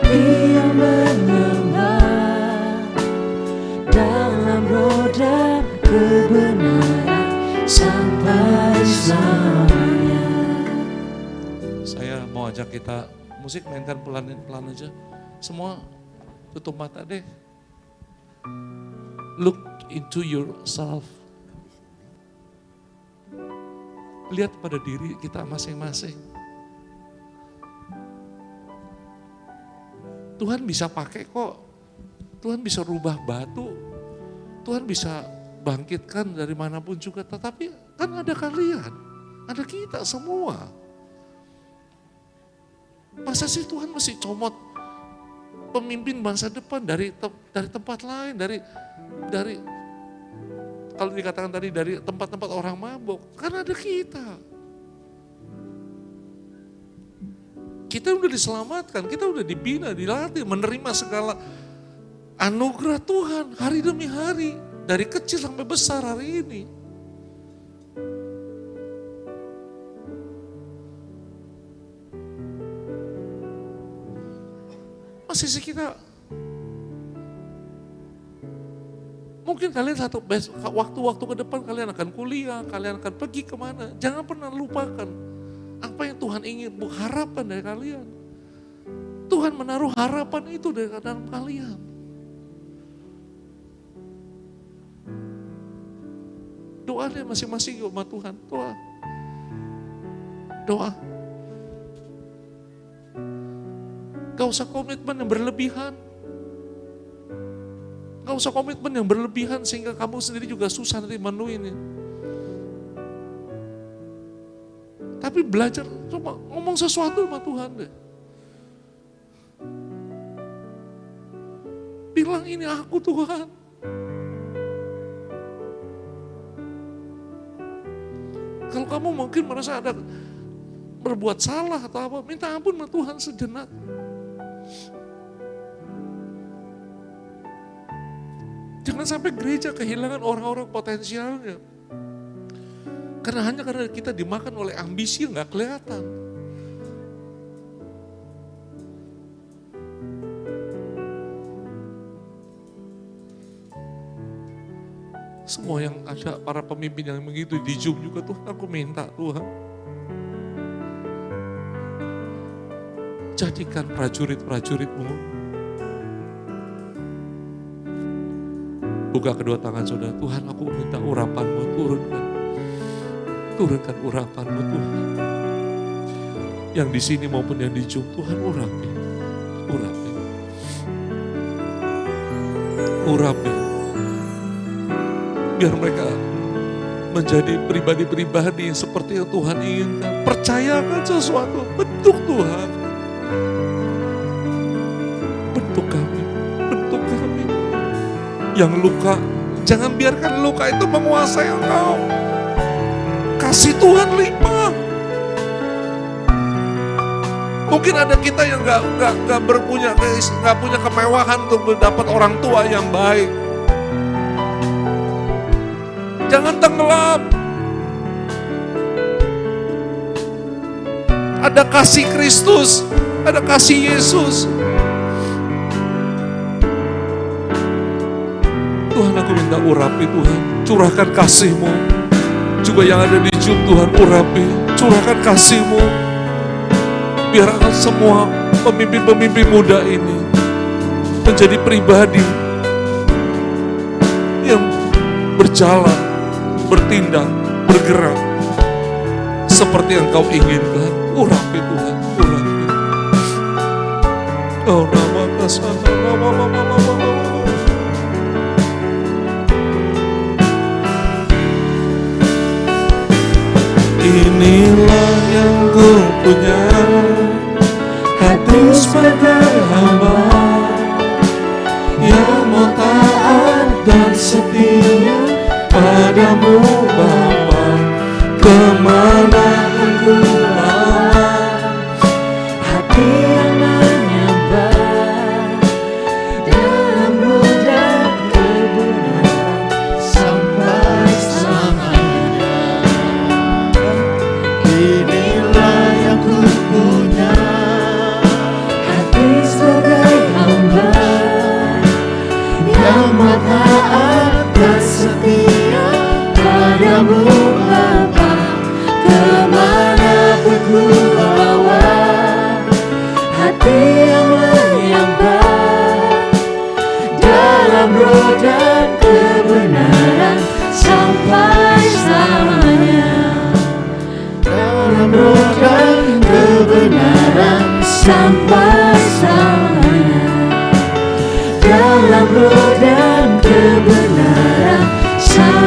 Yang menyembah dalam roda kebenaran sampai selamanya. Saya mau ajak kita musik mainkan pelan-pelan aja. Semua tutup mata deh. Look into yourself. Lihat pada diri kita masing-masing. Tuhan bisa pakai kok. Tuhan bisa rubah batu. Tuhan bisa bangkitkan dari manapun juga. Tetapi kan ada kalian. Ada kita semua. Masa sih Tuhan mesti comot pemimpin bangsa depan dari tempat lain. Dari kalau dikatakan tadi dari tempat-tempat orang mabuk. Kan ada kita. Kita udah diselamatkan, kita udah dibina, dilatih, menerima segala anugerah Tuhan hari demi hari. Dari kecil sampai besar hari ini. Masih sih kita, mungkin kalian waktu-waktu ke depan kalian akan kuliah, kalian akan pergi kemana. Jangan pernah lupakan apa yang Tuhan ingin harapkan dari kalian. Tuhan menaruh harapan itu dari dalam kalian. Doa deh masing-masing sama Tuhan. Doa. Gak usah komitmen yang berlebihan. Gak usah komitmen yang berlebihan sehingga kamu sendiri juga susah nanti menuhin. Tapi belajar, coba ngomong sesuatu sama Tuhan deh. Bilang ini aku Tuhan. Kalau kamu mungkin merasa ada berbuat salah atau apa, minta ampun sama Tuhan sejenak. Jangan sampai gereja kehilangan orang-orang potensialnya. Hanya karena kita dimakan oleh ambisi yang gak kelihatan. Semua yang ada, para pemimpin yang begitu di Zoom juga tuh, aku minta Tuhan. Jadikan prajurit-prajuritmu. Buka kedua tangan saudara, Tuhan aku minta urapanmu turunkan urapanmu Tuhan. Yang di sini maupun yang di Zoom, Tuhan urapi. Biar mereka menjadi pribadi-pribadi yang seperti yang Tuhan inginkan. Percayakan sesuatu, bentuk Tuhan. Bentuk kami. Yang luka, jangan biarkan luka itu menguasai engkau. Kasih Tuhan limpah. Mungkin ada kita yang gak punya kemewahan untuk mendapat orang tua yang baik. Jangan tenggelam. Ada kasih Kristus, ada kasih Yesus. Tuhan aku minta urapi Tuhan, curahkan kasih-Mu. Juga yang ada di Zoom Tuhan urapi, curahkan kasih-Mu. Biar semua pemimpin-pemimpin muda ini menjadi pribadi yang berjalan, bertindak, bergerak seperti yang Kau inginkan. Urapi Tuhan, urapi. Oh nama kasana, inilah yang ku punya, hati sebagai hamba yang mau taat dan setia padamu Bapa. Kemana aku bawa, Hati yang menyembah dalam budak kebenaran sampai selamanya. Inilah yang ku punya, hati sebagai hamba yang taat dan setia padamu. dalam roh dan kebenaran sampai selamanya. Dalam roh dan kebenaran sampai